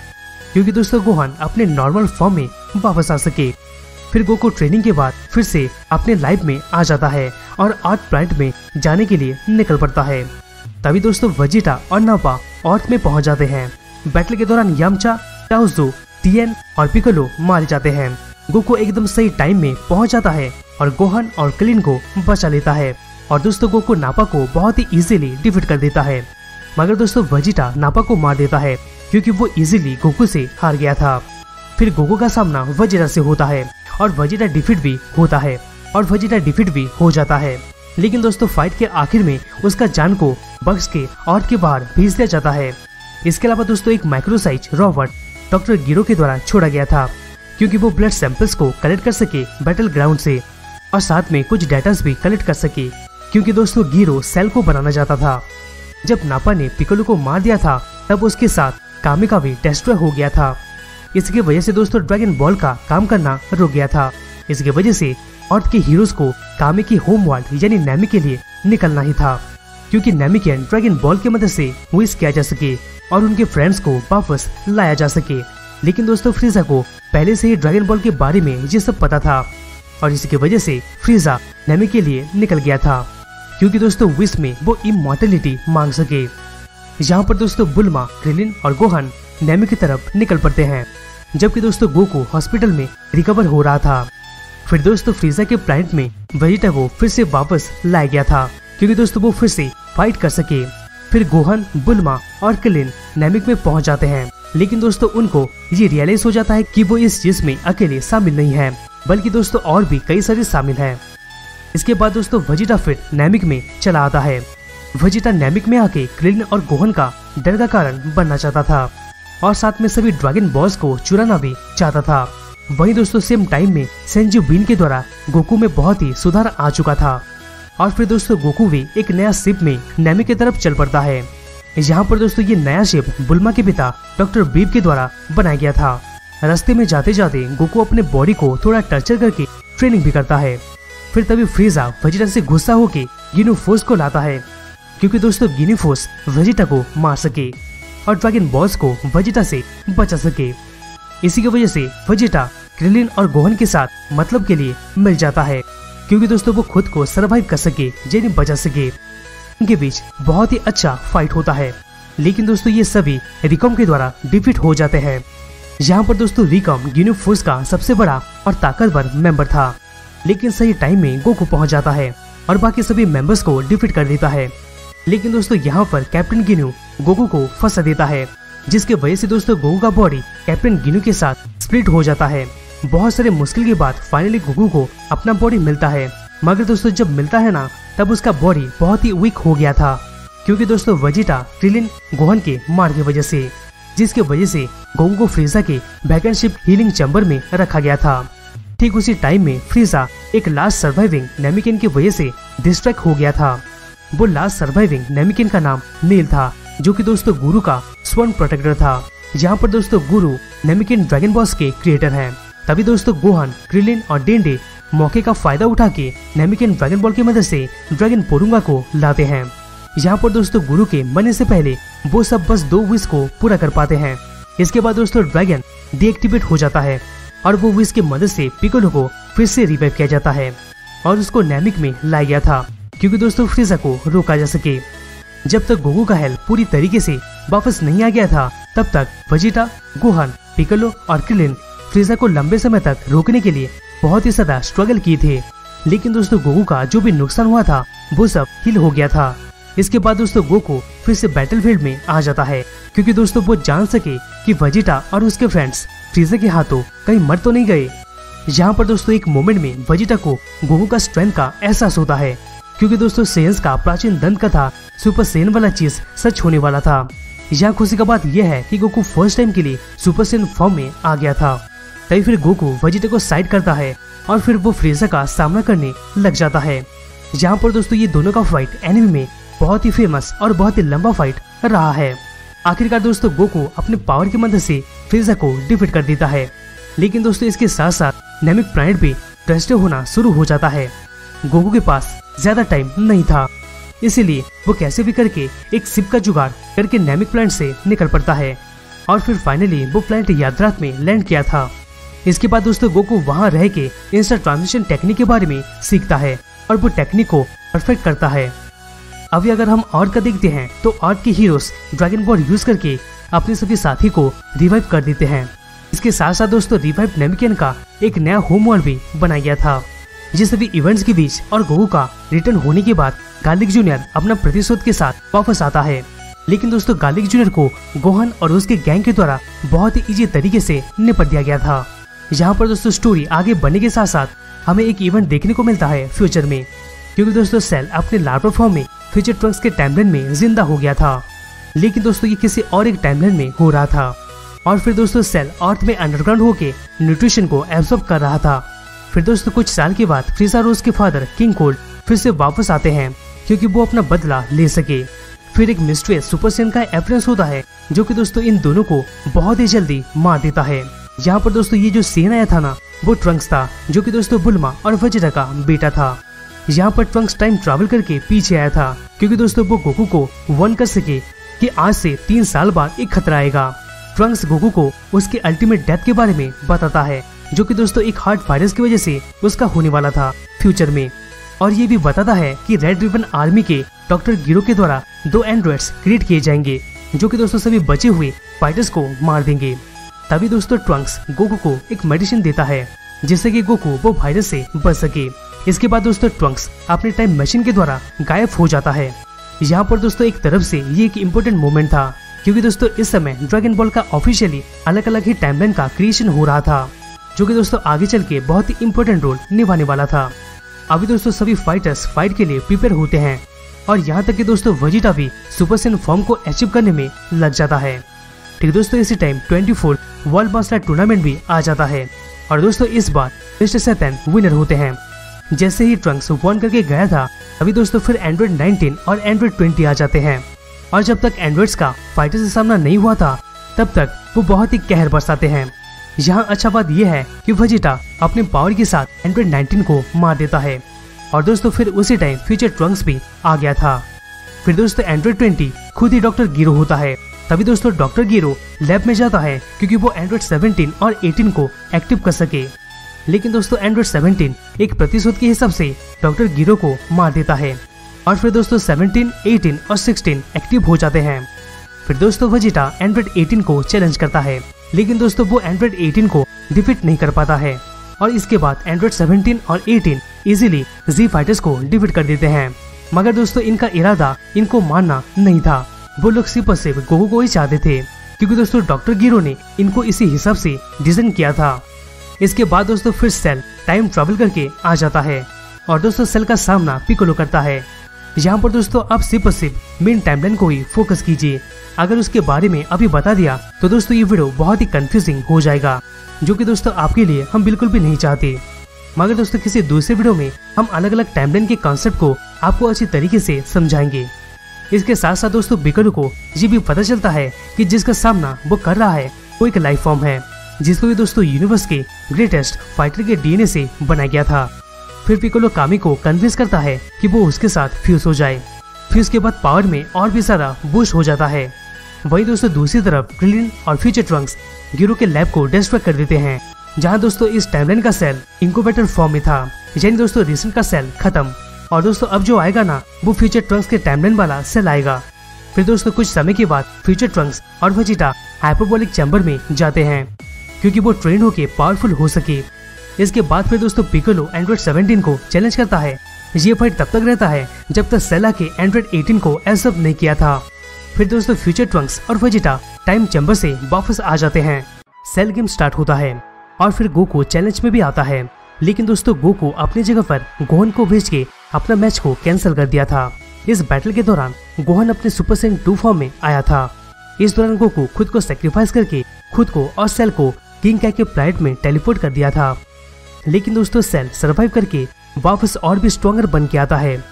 क्योंकि दोस्तों गोहन अपने नॉर्मल फॉर्म में वापस आ सके। फिर गोकू ट्रेनिंग के बाद फिर से अपने लाइफ में आ जाता है और अर्थ प्लैनेट में जाने के लिए निकल पड़ता है। तभी दोस्तों वेजिटा और नापा अर्थ में पहुंच जाते हैं। बैटल के दौरान यामचा, टाउजो, टीएन और पिकोलो मारे जाते हैं। गोकू एकदम सही टाइम में पहुंच जाता है और गोहन और क्लिन को बचा लेता है और दोस्तों गोकू नापा को बहुत ही इजीली डिफीट कर देता है। मगर दोस्तों वेजिटा नापा को मार देता है क्योंकि वो इजीली गोकू से हार गया था। फिर गोकू का सामना वेजिटा से होता है और वेजिटा डिफीट भी होता है और वेजिटा डिफीट भी हो जाता है। लेकिन दोस्तों फाइट के आखिर में उसका जान को बक्स के अर्थ के बाहर भेज दिया जाता है। इसके अलावा दोस्तों एक माइक्रो साइज रोबोट डॉक्टर गिरो के द्वारा छोड़ा गया था क्योंकि वो ब्लड सैंपल्स को कलेक्ट कर सके बैटल ग्राउंड से और साथ में कुछ डेटास भी कलेक्ट कर सके क्योंकि दोस्तों गिरो सेल को बनाना चाहता था। जब नापा ने पिकोलो को मार दिया था तब उसके साथ कामे का भी डिस्ट्रॉय हो गया था। इसकी वजह से दोस्तों ड्रैगन बॉल का काम करना रुक गया था। इसकी वजह से अर्थ के हीरोज को कामे की होम वर्ल्ड यानी नेमी के लिए निकलना ही था क्योंकि नेमी कैन ड्रैगन बॉल की मदद से विश किया जा सके और उनके फ्रेंड्स को वापस लाया जा सके। लेकिन दोस्तों फ्रीजा को पहले से ही ड्रैगन बॉल के बारे में ये सब पता था और इसकी वजह से फ्रीजा नेमी के लिए निकल गया था क्योंकि दोस्तों विश में वो इमॉर्टलिटी मांग सके। यहाँ पर दोस्तों बुल्मा, क्रिलिन और गोहन नेमी की तरफ निकल पड़ते हैं जबकि दोस्तों गोकू हॉस्पिटल में रिकवर हो रहा था। फिर दोस्तों फ्रीजा के प्लैनेट में वेजिटा को फिर से वापस लाया गया था क्योंकि दोस्तों वो फिर से फाइट कर सके। फिर गोहन, बुल्मा और क्रिलिन नेमिक में पहुंच जाते हैं लेकिन दोस्तों उनको ये रियलाइज हो जाता है कि वो इस चीज में अकेले शामिल नहीं है बल्कि दोस्तों और भी कई सारे शामिल हैं। इसके बाद दोस्तों वेजिटा फिर नेमिक में चला आता है। वेजिटा नेमिक में आके क्रिलिन और गोहन का डर का कारण बनना चाहता था और साथ में सभी ड्रैगन बॉल्स को चुराना भी चाहता था। वहीं दोस्तों सेम टाइम में सेंजू बीन के द्वारा गोकू में बहुत ही सुधार आ चुका था और फिर दोस्तों गोकू भी एक नया शिप में नेमिक की तरफ चल पड़ता है। यहाँ पर दोस्तों ये नया शिप बुल्मा के पिता डॉक्टर बीब के द्वारा बनाया गया था। रास्ते में जाते जाते गोकू अपने बॉडी को थोड़ा टर्चर करके ट्रेनिंग भी करता है। फिर तभी फ्रीजा वेजिटा से गुस्सा होकर गिनू फोर्स को लाता है क्योंकि दोस्तों गिनू फोर्स वेजिटा को मार सके और ड्रैगन बॉल्स को वेजिटा से बचा सके। इसी की वजह से वेजिटा क्रिलिन और गोहन के साथ मतलब के लिए मिल जाता है क्योंकि दोस्तों वो खुद को सरवाइव कर सके, यानी बचा सके। इनके बीच बहुत ही अच्छा फाइट होता है लेकिन दोस्तों ये सभी रिकॉम के द्वारा डिफीट हो जाते हैं। यहाँ पर दोस्तों रिकॉम गिनू फोर्स का सबसे बड़ा और ताकतवर मेंबर था लेकिन सही टाइम में गोकू पहुंच जाता है और बाकी सभी मेंबर्स को डिफीट कर देता है। लेकिन दोस्तों यहाँ पर कैप्टन गिनू गोकू को फंसा देता है जिसके वजह से दोस्तों गोकू का बॉडी कैप्टन गिनू के साथ स्प्लिट हो जाता है। बहुत सारे मुश्किल के बाद फाइनली गोकू को अपना बॉडी मिलता है मगर दोस्तों जब मिलता है ना तब उसका बॉडी बहुत ही वीक हो गया था क्योंकि दोस्तों वेजिटा क्रिलिन गोहन के मार की वजह से, जिसके वजह से गोकू को फ्रीजा के वैकेंट शिप हीलिंग चैम्बर में रखा गया था। ठीक उसी टाइम में फ्रीजा एक लास्ट सर्वाइविंग नेमिकन की वजह से डिस्ट्रैक्ट हो गया था। वो लास्ट सर्वाइविंग नेमिकन का नाम नील था जो कि दोस्तों गुरु का स्वर्ण प्रोटेक्टर था। यहाँ पर दोस्तों गुरु नेमिकन ड्रैगन बॉल्स के क्रिएटर हैं। तभी दोस्तों गोहन, क्रिलिन और डेंडे मौके का फायदा उठा के नेमिकन ड्रैगन बॉल की मदद से ड्रैगन पोरुंगा को लाते हैं। यहाँ पर दोस्तों गुरु के मरने से पहले वो सब बस 2 विश को पूरा कर पाते हैं। इसके बाद दोस्तों ड्रैगन डीएक्टिवेट हो जाता है और वो विश की मदद से पिकोलो को फिर से रिवाइव किया जाता है और उसको नेमिक में लाया गया था क्योंकि दोस्तों फ्रीजा को रोका जा सके। जब तक गोकू का हेल्थ पूरी तरीके से वापस नहीं आ गया था तब तक वेजिटा, गोहन, पिकोलो और क्रिलिन फ्रीजा को लंबे समय तक रोकने के लिए बहुत ही ज्यादा स्ट्रगल किए थे लेकिन दोस्तों गोकू का जो भी नुकसान हुआ था वो सब हील हो गया था। इसके बाद दोस्तों गोकू फिर से बैटलफील्ड में आ जाता है, क्योंकि दोस्तों वो जान सके कि वेजिटा और उसके फ्रेंड्स फ्रीजर के हाथों कहीं मर तो नहीं गए। यहाँ पर दोस्तों एक मोमेंट में वेजिटा को गोकू का स्ट्रेंथ का एहसास होता है, क्योंकि दोस्तों सेयंस का प्राचीन दंत कथा सुपर सेयन वाला चीज सच होने वाला था। यहाँ खुशी का बात यह है कि गोकू फर्स्ट टाइम के लिए सुपर सेयन फॉर्म में आ गया था। तभी फिर गोकू वेजिटा को साइड करता है और फिर वो फ्रीजर का सामना करने लग जाता है। यहाँ पर दोस्तों ये दोनों का फाइट एनिमे में बहुत ही फेमस और बहुत ही लंबा फाइट रहा है। आखिरकार दोस्तों गोकू अपने पावर की मदद से फ्रीजर को डिफीट कर देता है, लेकिन दोस्तों इसके साथ साथ नेमिक प्लैनेट भी ट्रस्टेड होना शुरू हो जाता है। गोकू के पास ज्यादा टाइम नहीं था, इसीलिए वो कैसे भी करके एक शिप का जुगाड़ करके नेमिक प्लैनेट से निकल पड़ता है और फिर फाइनली वो प्लैनेट यादरात में लैंड किया था। इसके बाद दोस्तों गोकू वहां रह के इंस्टा ट्रांजिशन टेक्निक के बारे में सीखता है और वो टेक्निक को परफेक्ट करता है। अभी अगर हम आर्क का देखते हैं तो आर्क के हीरोज ड्रैगन बॉल यूज करके अपने सभी साथी को रिवाइव कर देते हैं। इसके साथ साथ दोस्तों रिवाइव नेमिकियन का एक नया होम वर्ल्ड भी बनाया गया था। ये सभी इवेंट्स के बीच और गोकू का रिटर्न होने के बाद गार्लिक जूनियर अपना प्रतिशोध के साथ वापस आता है, लेकिन दोस्तों गार्लिक जूनियर को गोहान और उसके गैंग के द्वारा बहुत ही इजी तरीके से निपट दिया गया था। यहाँ पर दोस्तों स्टोरी आगे बढ़ने के साथ साथ हमें एक इवेंट देखने को मिलता है फ्यूचर में, क्योंकि दोस्तों सेल अपने लार्वा फॉर्म में फ्यूचर ट्रंक्स के टाइमलाइन में जिंदा हो गया था, लेकिन दोस्तों ये किसी और एक टाइमलाइन में हो रहा था। और फिर दोस्तों सेल अर्थ में अंडरग्राउंड होके न्यूट्रिशन को एब्सॉर्ब कर रहा था। फिर दोस्तों कुछ साल के बाद फ्रीजा रोज के फादर किंग कोल्ड फिर से वापस आते हैं, क्योंकि वो अपना बदला ले सके। फिर एक मिस्ट्रियस सुपर सेयन का अपीयरेंस होता है, जो कि दोस्तों इन दोनों को बहुत ही जल्दी मार देता है। यहाँ पर दोस्तों ये जो सीन आया था ना, वो ट्रंक्स था, जो कि दोस्तों बुल्मा और वेजिटा का बेटा था। यहाँ पर ट्रंक्स टाइम ट्रैवल करके पीछे आया था, क्योंकि दोस्तों वो गोकू को वार्न कर सके कि आज से 3 साल बाद एक खतरा आएगा। ट्रंक्स गोकू को उसके अल्टीमेट डेथ के बारे में बताता है, जो कि दोस्तों एक हार्ट वायरस की वजह से उसका होने वाला था फ्यूचर में। और ये भी बताता है कि रेड रिबन आर्मी के डॉक्टर गिरो के द्वारा 2 एंड्रॉइड्स क्रिएट किए जाएंगे, जो कि दोस्तों सभी बचे हुए फाइटर्स को मार देंगे। तभी दोस्तों ट्रंक्स गोकू को एक मेडिसिन देता है, जिससे कि गोकू वो वायरस से बच सके। इसके बाद दोस्तों ट्रंक्स अपने टाइम मशीन के द्वारा गायब हो जाता है। यहाँ पर दोस्तों एक तरफ से ये एक इम्पोर्टेंट मोमेंट था, क्योंकि दोस्तों इस समय ड्रैगन बॉल का ऑफिशियली अलग अलग ही टाइमलाइन का क्रिएशन हो रहा था, जो कि दोस्तों आगे चल के बहुत ही इम्पोर्टेंट रोल निभाने वाला था। अभी दोस्तों सभी फाइटर्स फाइट के लिए प्रिपेयर होते हैं, और यहाँ तक कि दोस्तों वेजिटा भी सुपर सेयन फॉर्म को अचीव करने में लग जाता है। ठीक दोस्तों इसी टाइम 24 वर्ल्ड मास्टर टूर्नामेंट भी आ जाता है, और दोस्तों इस बार मिस्टर सैटन विनर होते हैं। जैसे ही ट्रंक्स वन करके गया था, अभी दोस्तों फिर एंड्रॉइड 19 और एंड्रॉइड 20 आ जाते हैं, और जब तक एंड्रॉइड्स का फाइटर से सामना नहीं हुआ था, तब तक वो बहुत ही कहर बरसाते हैं। यहाँ अच्छा बात यह है कि वेजिटा अपने पावर के साथ एंड्रॉइड 19 को मार देता है, और दोस्तों फिर उसी टाइम फ्यूचर ट्रंक्स भी आ गया था। फिर दोस्तों एंड्रॉइड 20 खुद ही डॉक्टर गिरो होता है। तभी दोस्तों डॉक्टर गिरो लैब में जाता है, क्योंकि वो एंड्रॉइड 17 और 18 को एक्टिव कर सके। लेकिन दोस्तों एंड्रॉइड 17 एक प्रतिशोध के हिसाब से डॉक्टर गिरो को मार देता है, और फिर दोस्तों 17, 18 और 16 एक्टिव हो जाते हैं। फिर दोस्तों वेजिटा एंड्रॉइड 18 को चैलेंज करता है, लेकिन दोस्तों वो एंड्रॉइड 18 को डिफीट नहीं कर पाता है, और इसके बाद एंड्रॉइड 17 और 18 इजीली जी फाइटर्स को डिफीट कर देते हैं। मगर दोस्तों इनका इरादा इनको मारना नहीं था, वो लोग सिर्फ और सिर्फ गोकू को ही चाहते थे, क्योंकि दोस्तों डॉक्टर गिरो ने इनको इसी हिसाब से डिजाइन किया था। इसके बाद दोस्तों फिर सेल टाइम ट्रैवल करके आ जाता है, और दोस्तों सेल का सामना पिकोलो करता है। यहाँ पर दोस्तों आप सिर्फ और सिर्फ मेन टाइमलाइन को ही फोकस कीजिए। अगर उसके बारे में अभी बता दिया तो दोस्तों ये वीडियो बहुत ही कंफ्यूजिंग हो जाएगा, जो कि दोस्तों आपके लिए हम बिल्कुल भी नहीं चाहते। मगर दोस्तों किसी दूसरे वीडियो में हम अलग अलग टाइमलाइन के कॉन्सेप्ट को आपको अच्छी तरीके से समझाएंगे। इसके साथ साथ दोस्तों पिकोलो को ये भी पता चलता है कि जिसका सामना वो कर रहा है वो एक लाइफ फॉर्म है, जिसको भी दोस्तों यूनिवर्स के ग्रेटेस्ट फाइटर के डीएनए से बनाया गया था। फिर पिकोलो कामी को कन्विंस करता है कि वो उसके साथ फ्यूज हो जाए। फिर उसके बाद पावर में और भी ज्यादा बूस्ट हो जाता है। वही दोस्तों दूसरी तरफ क्रिलिन और फ्यूचर ट्रंक्स गिरो के लैब को डिस्ट्रॉय कर देते हैं, जहां दोस्तों इस टाइमलाइन का सेल इंक्यूबेटर फॉर्म में था, यानी दोस्तों रिसेंट का सेल खत्म, और दोस्तों अब जो आएगा ना वो फ्यूचर ट्रंक्स के टाइमलाइन वाला सेल आएगा। फिर दोस्तों कुछ समय के बाद फ्यूचर ट्रंक्स और वेजिटा हाइपरबोलिक चैम्बर में जाते हैं, क्योंकि वो ट्रेन होके पावरफुल हो सके। इसके बाद फिर दोस्तों पिकोलो एंड्रॉइड 17 को चैलेंज करता है। ये फाइट तब तक रहता है जब तक सेल के एंड्रॉइड 18 को एक्सेप्ट नहीं किया था। फिर दोस्तों फ्यूचर ट्रंक्स और वेजिटा टाइम चैम्बर से वापस आ जाते हैं। सेल गेम स्टार्ट होता है और फिर गोकू चैलेंज में भी आता है, लेकिन दोस्तों गोकू अपनी जगह पर गोहन को भेज के अपना मैच को कैंसिल कर दिया था। इस बैटल के दौरान गोहन अपने सुपर सैयन 2 फॉर्म में आया था। इस दौरान गोकू खुद को सेक्रीफाइस करके खुद को और सेल को किंग काय के प्लैनेट में टेलीपोर्ट कर दिया था, लेकिन दोस्तों सेल सर्वाइव करके वापस और भी स्ट्रॉन्गर बन के आता है।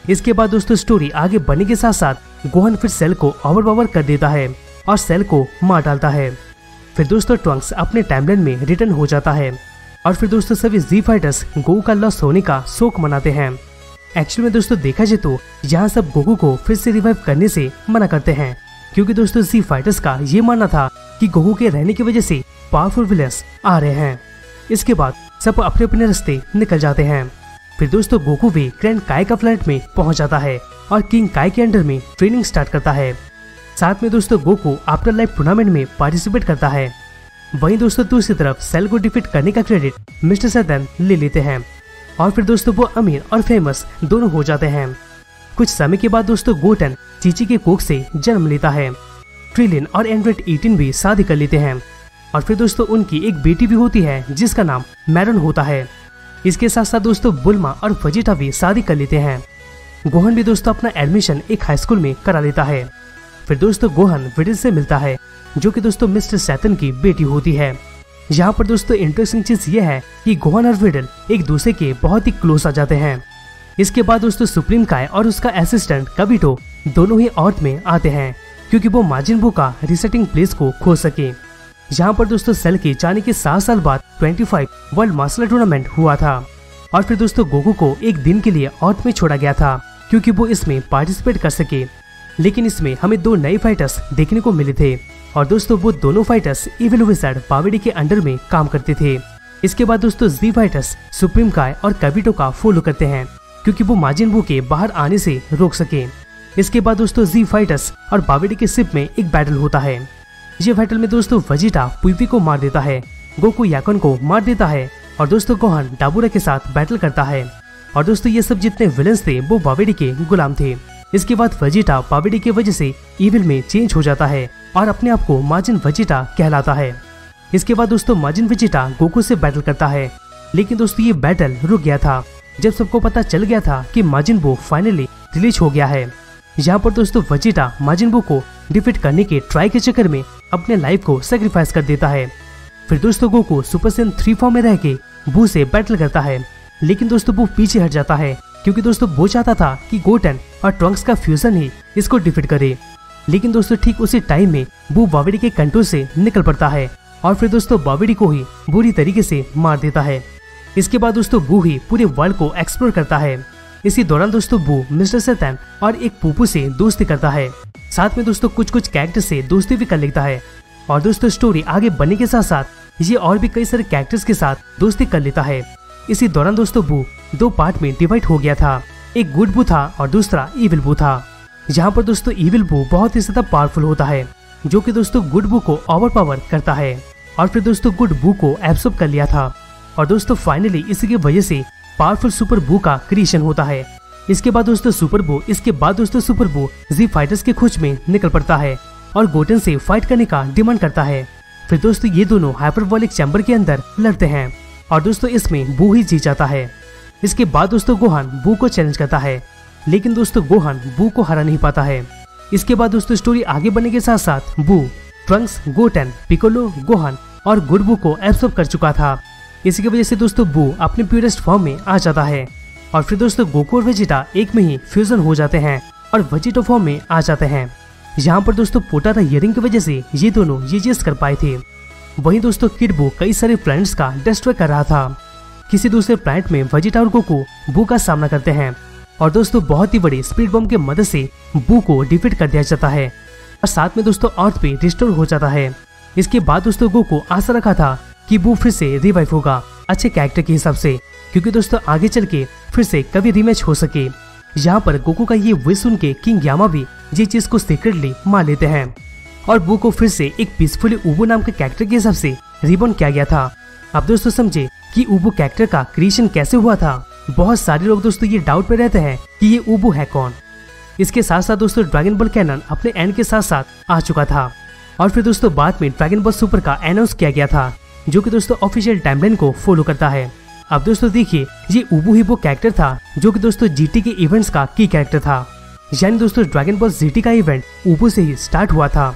इसके बाद दोस्तों स्टोरी आगे बढ़ने के साथ साथ गोहन फिर सेल को ओवरपावर कर देता है और सेल को मार डालता है। फिर दोस्तों ट्रंक्स अपने टाइमलाइन में रिटर्न हो जाता है और फिर दोस्तों सभी जी फाइटर्स गोकू का लॉस होने का शोक मनाते हैं। एक्चुअली में दोस्तों देखा जाए तो यहाँ सब गोकू को फिर से रिवाइव करने से मना करते हैं, क्योंकि दोस्तों जी फाइटर्स का ये मानना था कि गोकू के रहने की वजह से पावरफुल विलेंस आ रहे हैं। इसके बाद सब अपने अपने रास्ते निकल जाते हैं। फिर दोस्तों गोकू भी ग्रैंड काय का प्लैनेट में पहुंच जाता है और किंग काय के अंडर में ट्रेनिंग स्टार्ट करता है। साथ में दोस्तों गोकू आफ्टर लाइफ टूर्नामेंट में पार्टिसिपेट करता है। वहीं दोस्तों दूसरी तरफ सेल को डिफीट करने का क्रेडिट मिस्टर सैतन ले लेते हैं और फिर दोस्तों वो अमीर और फेमस दोनों हो जाते हैं। कुछ समय के बाद दोस्तों गोटन चीची के कोख से जन्म लेता है। ट्रिलियन और एंड्रॉइड 18 भी शादी कर लेते हैं और फिर दोस्तों उनकी एक बेटी भी होती है जिसका नाम मैरन होता है। इसके साथ साथ दोस्तों बुल्मा और वेजिटा भी शादी कर लेते हैं। गोहन भी दोस्तों अपना एडमिशन एक हाई स्कूल में करा लेता है। फिर दोस्तों गोहन विडल से मिलता है जो कि दोस्तों मिस्टर सैतन की बेटी होती है। यहाँ पर दोस्तों इंटरेस्टिंग चीज ये है कि गोहन और विडल एक दूसरे के बहुत ही क्लोज आ जाते हैं। इसके बाद दोस्तों सुप्रीम काय और उसका असिस्टेंट कबिटो दोनों ही अर्थ में आते हैं क्योंकि वो माजिन बू का रिसेटिंग प्लेस को खोज सके। यहाँ पर दोस्तों सेल के जाने के 7 साल बाद 25 वर्ल्ड मार्शल टूर्नामेंट हुआ था और फिर दोस्तों गोकू को एक दिन के लिए अर्थ में छोड़ा गया था क्योंकि वो इसमें पार्टिसिपेट कर सके, लेकिन इसमें हमें 2 नए फाइटर्स देखने को मिले थे और दोस्तों वो दोनों फाइटर्स इविल विजार्ड बावेडी के अंडर में काम करते थे। इसके बाद दोस्तों जी फाइटर्स सुप्रीम काय और कबिटो का फॉलो करते हैं क्योंकि वो माजिन बू के बाहर आने से रोक सके। इसके बाद दोस्तों जी फाइटर्स और बावेडी के शिप में एक बैटल होता है। ये बैटल में दोस्तों वेजिटा पुईपी को मार देता है, गोकू याकन को मार देता है और दोस्तों गोहन डाबुरा के साथ बैटल करता है और दोस्तों ये सब जितने विलेंस थे वो बावेडी के गुलाम थे। इसके बाद वेजिटा बावेडी की वजह से इविल में चेंज हो जाता है और अपने आप को माजिन वेजिटा कहलाता है। इसके बाद दोस्तों माजिन वेजिटा गोकू से बैटल करता है, लेकिन दोस्तों ये बैटल रुक गया था जब सबको पता चल गया था कि माजिन बू फाइनली रिलीज हो गया है। यहाँ पर दोस्तों वेजिटा माजिन बू को डिफीट करने के ट्राई के चक्कर में अपने लाइफ को सेक्रीफाइस कर देता है। फिर दोस्तों गोकू सुपर सैयन 3 फॉर्म में रह के बू से बैटल करता है, लेकिन दोस्तों बू पीछे हट जाता है क्योंकि दोस्तों वो चाहता था कि गोटन और ट्रंक्स का फ्यूजन ही इसको डिफीट करे। लेकिन दोस्तों ठीक उसी टाइम में बू बावेडी के कंट्रोल से निकल पड़ता है और फिर दोस्तों बावेडी को ही बुरी तरीके से मार देता है। इसके बाद दोस्तों बू ही पूरे वर्ल्ड को एक्सप्लोर करता है। इसी दौरान दोस्तों बू मिस्टर सैतन और एक पुपू से दोस्ती करता है, साथ में दोस्तों कुछ कैरेक्टर से दोस्ती भी कर लेता है और दोस्तों स्टोरी आगे बढ़ने के साथ साथ ये और भी कई सारे कैरेक्टर्स के साथ दोस्ती कर लेता है। इसी दौरान दोस्तों बू 2 पार्ट में डिवाइड हो गया था, एक गुड बू था और दूसरा इविल बू था। यहाँ पर दोस्तों इविल बू बहुत ही ज्यादा पावरफुल होता है जो कि दोस्तों गुड बू को ओवर पावर करता है और फिर दोस्तों गुड बू को एब्सॉर्ब कर लिया था और दोस्तों फाइनली इसी की वजह से पावरफुल सुपर बू का क्रिएशन होता है। इसके बाद दोस्तों सुपर बू जी फाइटर्स के खोज में निकल पड़ता है और गोटन से फाइट करने का डिमांड करता है। फिर दोस्तों ये दोनों हाइपरबॉलिक चैम्बर के अंदर लड़ते हैं और दोस्तों इसमें बू ही जीत जाता है। इसके बाद दोस्तों गोहान बू को चैलेंज करता है, लेकिन दोस्तों गोहान बू को हरा नहीं पाता है। इसके बाद दोस्तों स्टोरी आगे बढ़ने के साथ साथ बू ट्रंक्स, गोटन, पिकोलो, गोहान और गुड बू को एब्सॉर्ब कर चुका था। इसी की वजह से दोस्तों बू अपने प्योरेस्ट फॉर्म में आ जाता है और फिर दोस्तों गोकू और वेजिटा एक में ही फ्यूजन हो जाते हैं और वेजिटा फॉर्म में आ जाते हैं। यहाँ पर दोस्तों पोटारा हियरिंग की वजह से ये दोनों ये चीज कर पाए थे। वहीं दोस्तों किड बू कई सारे प्लैनेट्स का डिस्ट्रॉय कर रहा था। किसी दूसरे प्लैनेट में वेजिटा और गोकू बू का सामना करते हैं और दोस्तों बहुत ही बड़ी स्पीड बम के मदद से बू को डिफीट कर दिया जाता है और साथ में दोस्तों अर्थ पे रिस्टोर हो जाता है। इसके बाद दोस्तों गोकू आशा रखा था कि बू फिर से रिवाइव होगा अच्छे कैरेक्टर के हिसाब से, क्योंकि दोस्तों आगे चल के फिर से कभी रीमैच हो सके। यहाँ पर गोकू का ये विश सुन के किंग यामा भी ये चीज को सीक्रेटली मान लेते हैं और बू को फिर से एक पीसफुली उबू नाम के कैरेक्टर के हिसाब से रिबॉर्न किया गया था। अब दोस्तों समझे कि ऊबू कैरेक्टर का क्रिएशन कैसे हुआ था। बहुत सारे लोग दोस्तों ये डाउट में रहते हैं कि ये ऊबू है कौन। इसके साथ साथ दोस्तों ड्रैगन बॉल कैनन अपने एंड के साथ साथ आ चुका था और फिर दोस्तों बाद में ड्रैगन बॉल सुपर का अनाउंस किया गया था, जो कि दोस्तों ऑफिशियल टाइमलाइन को फॉलो करता है। अब दोस्तों देखिए, ये ऊबू ही वो कैरेक्टर था जो कि दोस्तों जीटी के इवेंट्स का की कैरेक्टर था। यानी दोस्तों ड्रैगन बॉल जीटी का इवेंट ऊबू से ही स्टार्ट हुआ था,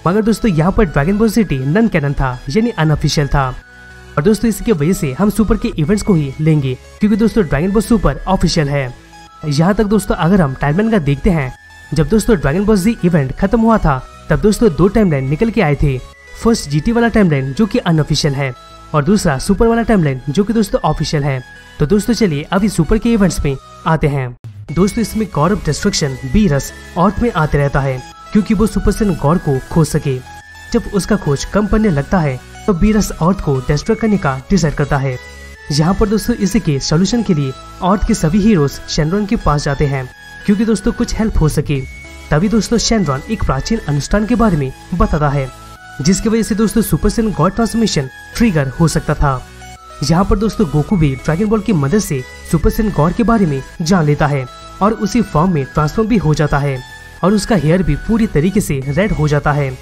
मगर दोस्तों यहाँ पर Dragon Ball GT non canon था, यानी अनऑफिशियल था। और दोस्तों इसकी वजह से हम सुपर के इवेंट्स को ही लेंगे, क्योंकि दोस्तों ड्रैगन बॉल सुपर ऑफिशियल है। यहाँ तक दोस्तों अगर हम टाइमलाइन का देखते हैं, जब दोस्तों ड्रैगन बॉल जी इवेंट खत्म हुआ था तब दोस्तों 2 टाइमलाइन निकल के आए थे। फर्स्ट जीटी वाला टाइमलाइन जो कि अनऑफिशियल है और दूसरा सुपर वाला टाइमलाइन जो कि दोस्तों ऑफिशियल है। तो दोस्तों चलिए अभी सुपर के इवेंट्स में आते हैं। दोस्तों इसमें गॉड ऑफ डिस्ट्रक्शन बीरस ऑर्थ में आते रहता है, क्योंकि वो सुपरसन गॉड को खोज सके। जब उसका खोज कम पड़ने लगता है तो बीरस ऑर्थ को डिस्ट्रॉय करने का डिसाइड करता है। यहाँ पर दोस्तों इसी के सोल्यूशन के लिए ऑर्थ के सभी हीरोज शेनरॉन के पास जाते हैं, क्योंकि दोस्तों कुछ हेल्प हो सके। तभी दोस्तों शेनरॉन एक प्राचीन अनुष्ठान के बारे में बताता है, जिसकी वजह से दोस्तों सुपरसन गॉड ट्रांसफॉर्मेशन ट्रिगर हो सकता था। यहाँ पर दोस्तों गोकू भी ड्रैगन बॉल की मदद से सुपरसन गॉड के बारे में जान लेता है और उसी फॉर्म में ट्रांसफॉर्म भी हो जाता है और उसका हेयर भी पूरी तरीके से रेड हो जाता है।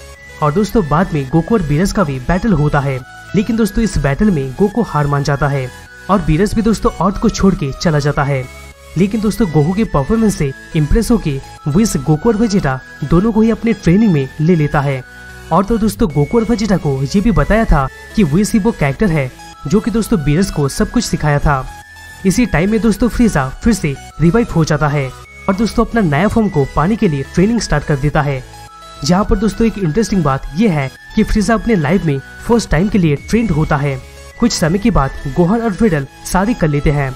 और दोस्तों बाद में गोकू और बीरस का भी बैटल होता है, लेकिन दोस्तों इस बैटल में गोकू हार मान जाता है और बीरस भी दोस्तों ऑर्थ को छोड़ के चला जाता है। लेकिन दोस्तों गोकू के परफॉर्मेंस से इम्प्रेस होके विस गोकू और वेजिटा दोनों को ही अपने ट्रेनिंग में ले लेता है। और तो दोस्तों गोकू और वेजिटा को ये भी बताया था कि विस ही वो कैरेक्टर है जो कि दोस्तों बीरस को सब कुछ सिखाया था। इसी टाइम में दोस्तों फ्रीजा फिर से रिवाइव हो जाता है और दोस्तों अपना नया फॉर्म को पाने के लिए ट्रेनिंग स्टार्ट कर देता है। यहाँ पर दोस्तों एक इंटरेस्टिंग बात यह है कि फ्रीजा अपने लाइफ में फर्स्ट टाइम के लिए ट्रेंड होता है। कुछ समय के बाद गोहान और विडल शादी कर लेते हैं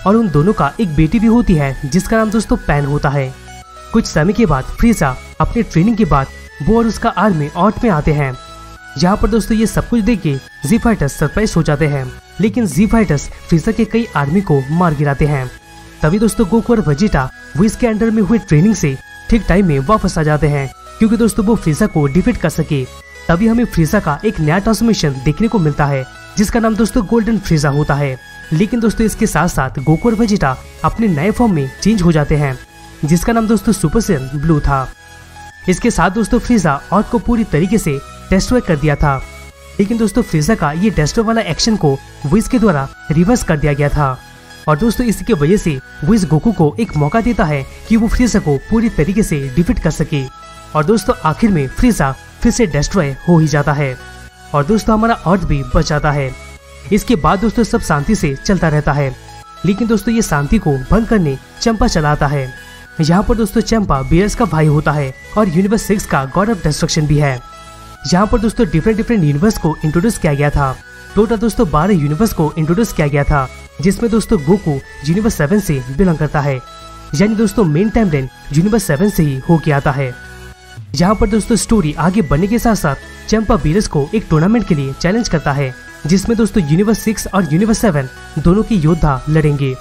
और उन दोनों का एक बेटी भी होती है जिसका नाम दोस्तों पैन होता है। कुछ समय के बाद फ्रीजा अपने ट्रेनिंग के बाद वो और उसका आर्मी ऑर्थ में आते हैं। यहाँ पर दोस्तों ये सब कुछ देख के जी फाइटर्स सरप्राइज हो जाते हैं, लेकिन जी फाइटर्स फ्रीजा के कई आर्मी को मार गिराते हैं। तभी दोस्तों गोकू और वेजिटा वो इसके अंडर में हुए ट्रेनिंग से ठीक टाइम में वापस आ जाते हैं, क्योंकि दोस्तों वो फ्रीजा को डिफीट कर सके। तभी हमें फ्रीजा का एक नया ट्रांसफॉर्मेशन देखने को मिलता है, जिसका नाम दोस्तों गोल्डन फ्रीजा होता है। लेकिन दोस्तों इसके साथ साथ गोकू और वेजिटा अपने नए फॉर्म में चेंज हो जाते हैं, जिसका नाम दोस्तों सुपर सैयन ब्लू था। इसके साथ दोस्तों फ्रीजा ऑर्थ को पूरी तरीके से डिस्ट्रॉय कर दिया था, लेकिन दोस्तों फ्रीजा का ये डिस्ट्रॉय वाला एक्शन को विस के द्वारा रिवर्स कर दिया गया था। और दोस्तों इसकी वजह से विस गोकू को एक मौका देता है कि वो फ्रीजा को पूरी तरीके से डिफीट कर सके। और दोस्तों आखिर में फ्रीजा फिर से डिस्ट्रॉय हो ही जाता है और दोस्तों हमारा अर्थ भी बच जाता है। इसके बाद दोस्तों सब शांति से चलता रहता है, लेकिन दोस्तों ये शांति को भंग करने चंपा चला आता है। यहाँ पर दोस्तों चंपा बीरस का भाई होता है और यूनिवर्स 6 का गॉड ऑफ डिस्ट्रक्शन भी है। यहाँ पर दोस्तों डिफरेंट यूनिवर्स को इंट्रोड्यूस किया गया था। टोटल दोस्तों 12 यूनिवर्स को इंट्रोड्यूस किया गया था, जिसमें दोस्तों गोकू यूनिवर्स 7 से बिलोंग करता है, यानी दोस्तों मेन टाइमलाइन यूनिवर्स 7 से ही होके आता है। यहाँ पर दोस्तों स्टोरी आगे बढ़ने के साथ साथ चंपा बीरस को एक टूर्नामेंट के लिए चैलेंज करता है, जिसमें दोस्तों यूनिवर्स 6 और यूनिवर्स 7 दोनों के योद्धा लड़ेंगे।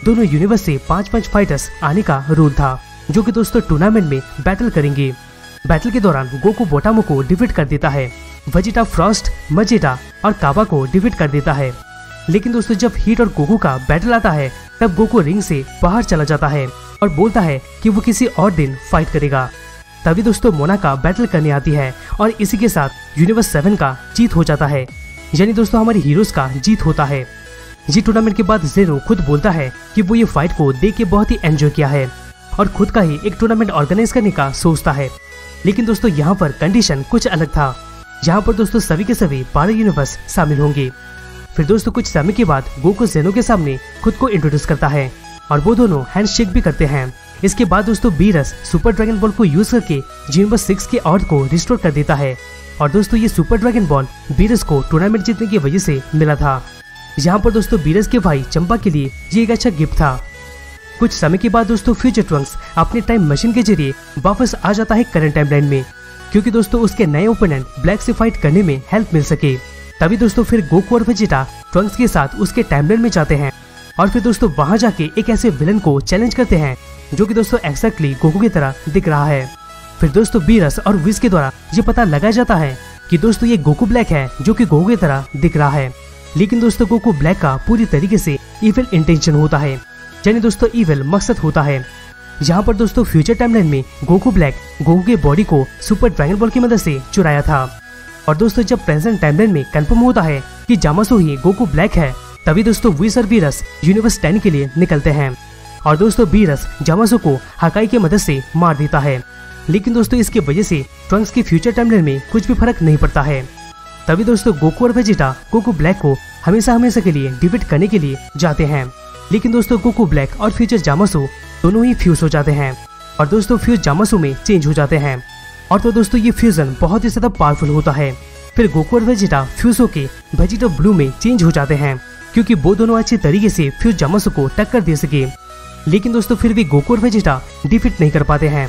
दोनों यूनिवर्स से 5-5 फाइटर्स आने का रूल था, जो कि दोस्तों टूर्नामेंट में बैटल करेंगे। बैटल के दौरान गोकू बोटामो को डिफीट कर देता है, वेजिटा फ्रॉस्ट, मजेटा और काबा को डिफीट कर देता है। लेकिन दोस्तों जब हीट और गोकू का बैटल आता है तब गोकू रिंग से बाहर चला जाता है और बोलता है कि वो किसी और दिन फाइट करेगा। तभी दोस्तों मोनाका बैटल करने आती है और इसी के साथ यूनिवर्स 7 का जीत हो जाता है, यानी दोस्तों हमारे हीरोज का जीत होता है। ये टूर्नामेंट के बाद जेरो खुद बोलता है कि वो ये फाइट को देख के बहुत ही एंजॉय किया है और खुद का ही एक टूर्नामेंट ऑर्गेनाइज करने का सोचता है। लेकिन दोस्तों यहाँ पर कंडीशन कुछ अलग था। यहाँ पर दोस्तों सभी के सभी 12 यूनिवर्स शामिल होंगे। फिर दोस्तों कुछ समय के बाद गोकू जेनो के सामने खुद को इंट्रोड्यूस करता है और वो दोनों हैंडशेक भी करते हैं। इसके बाद दोस्तों बीरस सुपर ड्रैगन बॉल को यूज करके यूनिवर्स 6 के अर्थ को रिस्टोर कर देता है और दोस्तों ये सुपर ड्रैगन बॉल बीरस को टूर्नामेंट जीतने की वजह से मिला था। यहाँ पर दोस्तों बीरस के भाई चंपा के लिए ये एक अच्छा गिफ्ट था। कुछ समय के बाद दोस्तों फ्यूचर ट्रंक्स अपने टाइम मशीन के जरिए वापस आ जाता है करंट टाइमलाइन में, क्योंकि दोस्तों उसके नए ओपोनेंट ब्लैक से फाइट करने में हेल्प मिल सके। तभी दोस्तों फिर गोकू और वेजिटा ट्रंक्स के साथ उसके टाइमलाइन में जाते हैं और फिर दोस्तों वहां जाके एक ऐसे विलन को चैलेंज करते हैं जो कि दोस्तों एक्जैक्टली गोकू की तरह दिख रहा है। फिर दोस्तों बीरस और विस के द्वारा ये पता लगाया जाता है कि दोस्तों ये गोकू ब्लैक है जो कि गोकू की तरह दिख रहा है। लेकिन दोस्तों गोकू ब्लैक का पूरी तरीके से इविल इंटेंशन होता है, यानी दोस्तों इविल मकसद होता है। यहाँ पर दोस्तों फ्यूचर टाइमलाइन में गोकू ब्लैक गोकू के बॉडी को सुपर ड्रैगन बॉल की मदद से चुराया था। और दोस्तों जब प्रेजेंट टाइमलाइन में कंफर्म होता है कि जामासो ही गोकू ब्लैक है, तभी दोस्तों व्हिस और बीरस यूनिवर्स 10 के लिए निकलते हैं। और दोस्तों बीरस जामासो को हकाई की मदद से मार देता है, लेकिन दोस्तों इसकी वजह से ट्रंक्स की फ्यूचर टाइमलाइन में कुछ भी फर्क नहीं पड़ता है। तभी दोस्तों गोकू और वेजिटा गोकू ब्लैक को हमेशा हमेशा के लिए डिफीट करने के लिए जाते हैं, लेकिन दोस्तों गोकू ब्लैक और फ्यूचर जामासो दोनों ही फ्यूज हो जाते हैं और दोस्तों फ्यूज जामासो में चेंज हो जाते हैं। और तो दोस्तों ये फ्यूजन बहुत ही ज्यादा पावरफुल होता है। फिर गोकू और वेजिटा फ्यूज होके वेजिटा ब्लू में चेंज हो जाते हैं, क्योंकि वो दोनों अच्छे तरीके से फ्यूज जामासो को टक्कर दे सके। लेकिन दोस्तों फिर भी गोकू और वेजिटा डिफीट नहीं कर पाते हैं।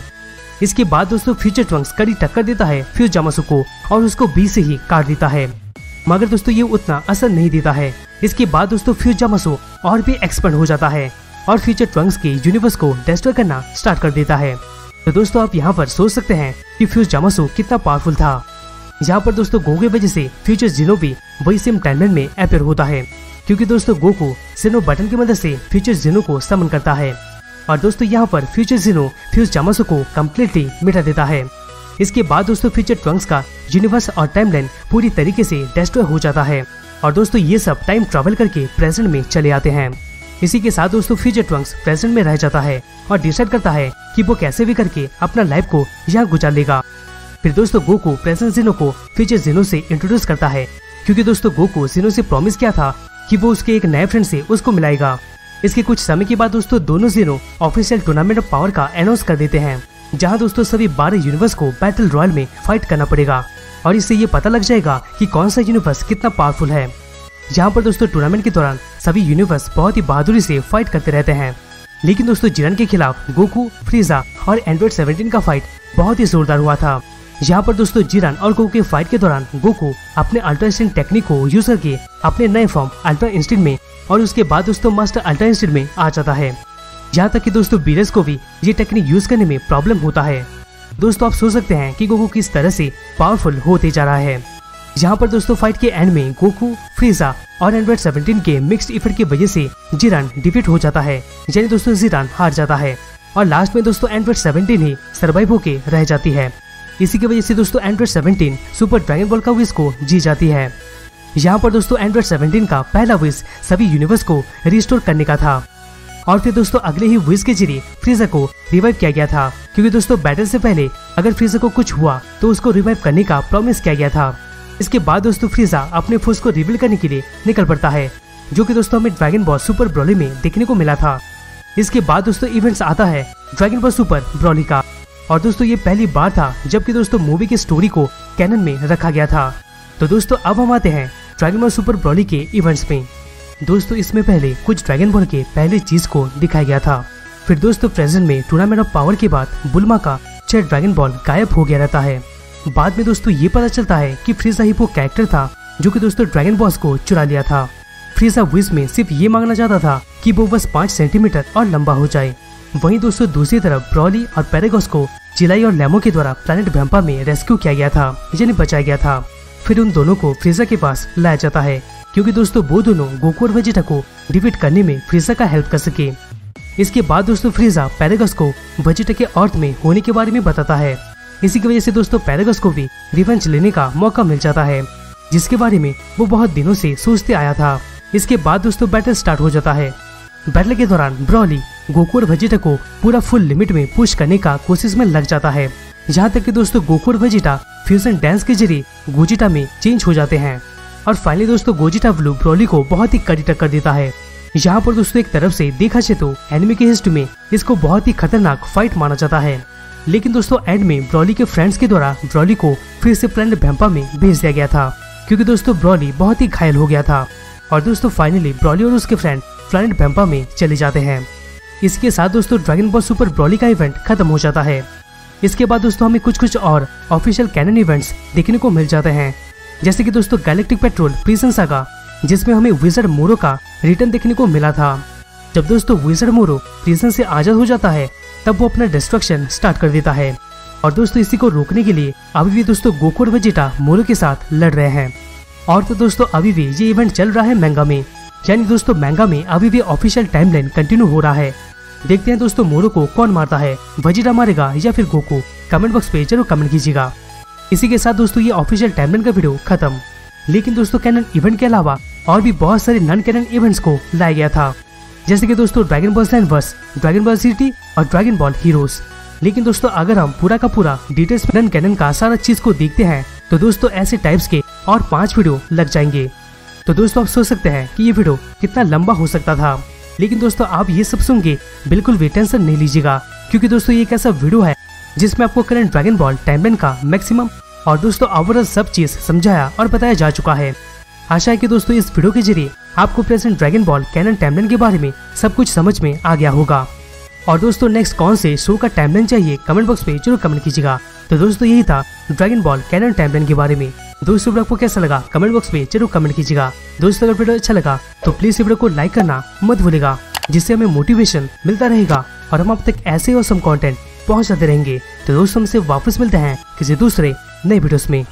इसके बाद दोस्तों फ्यूचर ट्रंक्स कड़ी टक्कर देता है फ्यूज जामासो को और उसको बीच से ही काट देता है, मगर दोस्तों ये उतना असर नहीं देता है। इसके बाद दोस्तों फ्यूज जामासो और भी एक्सपेंड हो जाता है और फ्यूचर ट्रंक्स के यूनिवर्स को डिस्ट्रॉय करना स्टार्ट कर देता है। तो दोस्तों आप यहाँ पर सोच सकते हैं कि फ्यूज जामासो कितना पावरफुल था। यहाँ पर दोस्तों गोकू की वजह से फ्यूचर जीनो भी वही सेम टाइमलाइन में अपीयर होता है, क्योंकि दोस्तों गोकू जीनो बटन की मदद से फ्यूचर जीनो को समन करता है और दोस्तों यहाँ पर फ्यूचर जीनो फ्यूज जामासो को कम्प्लीटली मिटा देता है। इसके बाद दोस्तों फ्यूचर ट्रंक्स का यूनिवर्स और टाइमलाइन पूरी तरीके से डिस्ट्रॉय हो जाता है और दोस्तों ये सब टाइम ट्रैवल करके प्रेजेंट में चले आते हैं। इसी के साथ दोस्तों फ्यूचर ट्रंक्स प्रेजेंट में रह जाता है और डिसाइड करता है कि वो कैसे भी करके अपना लाइफ को यहाँ गुजार लेगा। फिर दोस्तों गोकू प्रेजेंट जीनो को फ्यूचर जीनो से इंट्रोड्यूस करता है, क्योंकि दोस्तों गोकू जीनो से प्रॉमिस किया था कि वो उसके एक नए फ्रेंड से उसको मिलाएगा। इसके कुछ समय के बाद दोस्तों दोनों जीनो ऑफिशियल टूर्नामेंट ऑफ पावर का अनाउंस कर देते हैं, जहां दोस्तों सभी 12 यूनिवर्स को बैटल रॉयल में फाइट करना पड़ेगा और इससे ये पता लग जाएगा कि कौन सा यूनिवर्स कितना पावरफुल है। यहाँ पर दोस्तों टूर्नामेंट के दौरान सभी यूनिवर्स बहुत ही बहादुरी से फाइट करते रहते हैं, लेकिन दोस्तों जिरन के खिलाफ गोकू, फ्रीजा और एंड्रॉइड 17 का फाइट बहुत ही जोरदार हुआ था। यहाँ पर दोस्तों जिरन और गोकू के फाइट के दौरान गोकू अपने अल्ट्रा इंस्टिंक्ट टेक्निक को यूज करके अपने नए फॉर्म अल्ट्रा इंस्टिंक्ट में और उसके बाद दोस्तों मास्टर अल्ट्रा इंस्टिंक्ट में आ जाता है। यहाँ तक कि दोस्तों बीरस को भी ये टेक्निक यूज करने में प्रॉब्लम होता है। दोस्तों आप सोच सकते हैं कि गोकू किस तरह से पावरफुल होते जा रहा है। यहाँ पर दोस्तों फाइट के एंड में गोकू, फ्रीजा और एंड्रॉइड 17 के मिक्स्ड इफेक्ट की वजह से जिरन डिफीट हो जाता है, यानी दोस्तों जिरन हार जाता है और लास्ट में दोस्तों एंड्रॉइड 17 ही सर्वाइव होके रह जाती है। इसी की वजह से दोस्तों एंड्रॉइड 17 सुपर ड्रैगन बॉल का विश को जी जाती है। यहाँ पर दोस्तों एंड्रॉइड 17 का पहला विश सभी यूनिवर्स को रिस्टोर करने का था और फिर दोस्तों अगले ही विश के जरिए फ्रीजा को रिवाइव किया गया था, क्योंकि दोस्तों बैटल से पहले अगर फ्रीजा को कुछ हुआ तो उसको रिवाइव करने का प्रॉमिस किया गया था। इसके बाद दोस्तों फ्रीजा अपने फोर्स को रिवील करने के लिए निकल पड़ता है, जो कि दोस्तों हमें ड्रैगन बॉल सुपर ब्रॉली में देखने को मिला था। इसके बाद दोस्तों इवेंट्स आता है ड्रैगन बॉल सुपर ब्रॉली का और दोस्तों ये पहली बार था जबकि दोस्तों मूवी की स्टोरी को कैनन में रखा गया था। तो दोस्तों अब हम आते हैं ड्रैगन बॉल सुपर ब्रॉली के इवेंट्स में। दोस्तों इसमें पहले कुछ ड्रैगन बॉल के पहले चीज को दिखाया गया था। फिर दोस्तों प्रेजेंट में टूर्नामेंट ऑफ पावर के बाद बुल्मा का 6 ड्रैगन बॉल गायब हो गया रहता है। बाद में दोस्तों ये पता चलता है कि फ्रीजा ही वो कैरेक्टर था जो कि दोस्तों ड्रैगन बॉल्स को चुरा लिया था। फ्रीजा विश में सिर्फ ये मांगना चाहता था कि वो बस 5 सेंटीमीटर और लंबा हो जाए। वहीं दोस्तों दूसरी तरफ ब्रॉली और पैरागॉस को जिलाई और लेमो के द्वारा प्लैनेट वैम्पा में रेस्क्यू किया गया था, यानी बचाया गया था। फिर उन दोनों को फ्रीजा के पास लाया जाता है, क्योंकि दोस्तों वो दोनों गोकू और वेजिटा को डिफीट करने में फ्रीजा का हेल्प कर सके। इसके बाद दोस्तों फ्रीजा पैरागॉस को वेजिटा के अर्थ में होने के बारे में बताता है। इसी की वजह से दोस्तों पैरागॉस को भी रिवेंज लेने का मौका मिल जाता है, जिसके बारे में वो बहुत दिनों से सोचते आया था। इसके बाद दोस्तों बैटल स्टार्ट हो जाता है। बैटल के दौरान ब्रॉली गोकू और वेजिटा को पूरा फुल लिमिट में पुश करने का कोशिश में लग जाता है, जहाँ तक कि दोस्तों गोकू और वेजिटा फ्यूजन डांस के जरिए गोजिटा में चेंज हो जाते हैं और फाइनली दोस्तों गोजिटा ब्लू ब्रॉली को बहुत ही कड़ी टक्कर देता है। यहाँ पर दोस्तों एक तरफ से देखा जाए तो एनिमे की हिस्ट्री में इसको बहुत ही खतरनाक फाइट माना जाता है, लेकिन दोस्तों एंड में ब्रॉली के फ्रेंड्स के द्वारा ब्रॉली को फिर से प्लैनेट वैम्पा में भेज दिया गया था, क्योंकि दोस्तों ब्रॉली बहुत ही घायल हो गया था। और दोस्तों फाइनली ब्रॉली और उसके फ्रेंड प्लैनेट वैम्पा में चले जाते हैं। इसके साथ दोस्तों ड्रैगन बॉल सुपर ब्रॉली का इवेंट खत्म हो जाता है। इसके बाद दोस्तों हमें कुछ और ऑफिशियल कैनन इवेंट्स देखने को मिल जाते हैं, जैसे कि दोस्तों गैलेक्टिक पेट्रोल प्रिजन सागा, जिसमें हमें विजर्ड मोरो का रिटर्न देखने को मिला था। जब दोस्तों विजर्ड मोरो प्रिजन से आजाद हो जाता है तब वो अपना डिस्ट्रक्शन स्टार्ट कर देता है और दोस्तों इसी को रोकने के लिए अभी भी दोस्तों गोकू और वेजिटा मोरो के साथ लड़ रहे हैं। और तो दोस्तों अभी भी ये इवेंट चल रहा है मैंगा में, यानी दोस्तों मैंगा में अभी भी ऑफिशियल टाइमलाइन कंटिन्यू हो रहा है। देखते हैं दोस्तों मोरो को कौन मारता है, वेजिटा मारेगा या फिर गोकू? कमेंट बॉक्स पे जरूर कमेंट कीजिएगा। इसी के साथ दोस्तों ये ऑफिशियल टाइमलाइन का वीडियो खत्म। लेकिन दोस्तों कैनन इवेंट के अलावा और भी बहुत सारे नॉन कैनन इवेंट्स को लाया गया था, जैसे कि दोस्तों Dragon Ball Verse, Dragon Ball City और ड्रैगन बॉल हीरोज। लेकिन दोस्तों अगर हम पूरा का पूरा डिटेल्स नॉन कैनन का सारा चीज को देखते हैं तो दोस्तों ऐसे टाइप्स के और 5 वीडियो लग जाएंगे। तो दोस्तों आप सोच सकते हैं कि ये वीडियो कितना लंबा हो सकता था। लेकिन दोस्तों आप ये सब सुन के बिल्कुल भी टेंशन नहीं लीजिएगा, क्योंकि दोस्तों ये एक ऐसा वीडियो है जिसमें आपको करंट ड्रैगन बॉल टाइमलाइन का मैक्सिमम और दोस्तों ओवरऑल सब चीज समझाया और बताया जा चुका है। आशा है कि दोस्तों इस वीडियो के जरिए आपको present Dragon Ball canon timeline के बारे में सब कुछ समझ में आ गया होगा। और दोस्तों नेक्स्ट कौन से शो का टाइमलाइन चाहिए कमेंट बॉक्स में जरूर कमेंट कीजिएगा। तो दोस्तों यही था ड्रैगन बॉल कैनन टाइमलाइन के बारे में। दोस्तों वीडियो आपको कैसा लगा कमेंट बॉक्स में जरूर कमेंट कीजिएगा। दोस्तों अगर वीडियो अच्छा लगा तो प्लीज वीडियो को लाइक करना मत भूलिएगा, जिससे हमें मोटिवेशन मिलता रहेगा और हम आप तक ऐसे ऑसम कंटेंट पहुंचाते रहेंगे। तो दोस्तों हमसे वापस मिलते हैं किसी दूसरे नए वीडियोस में।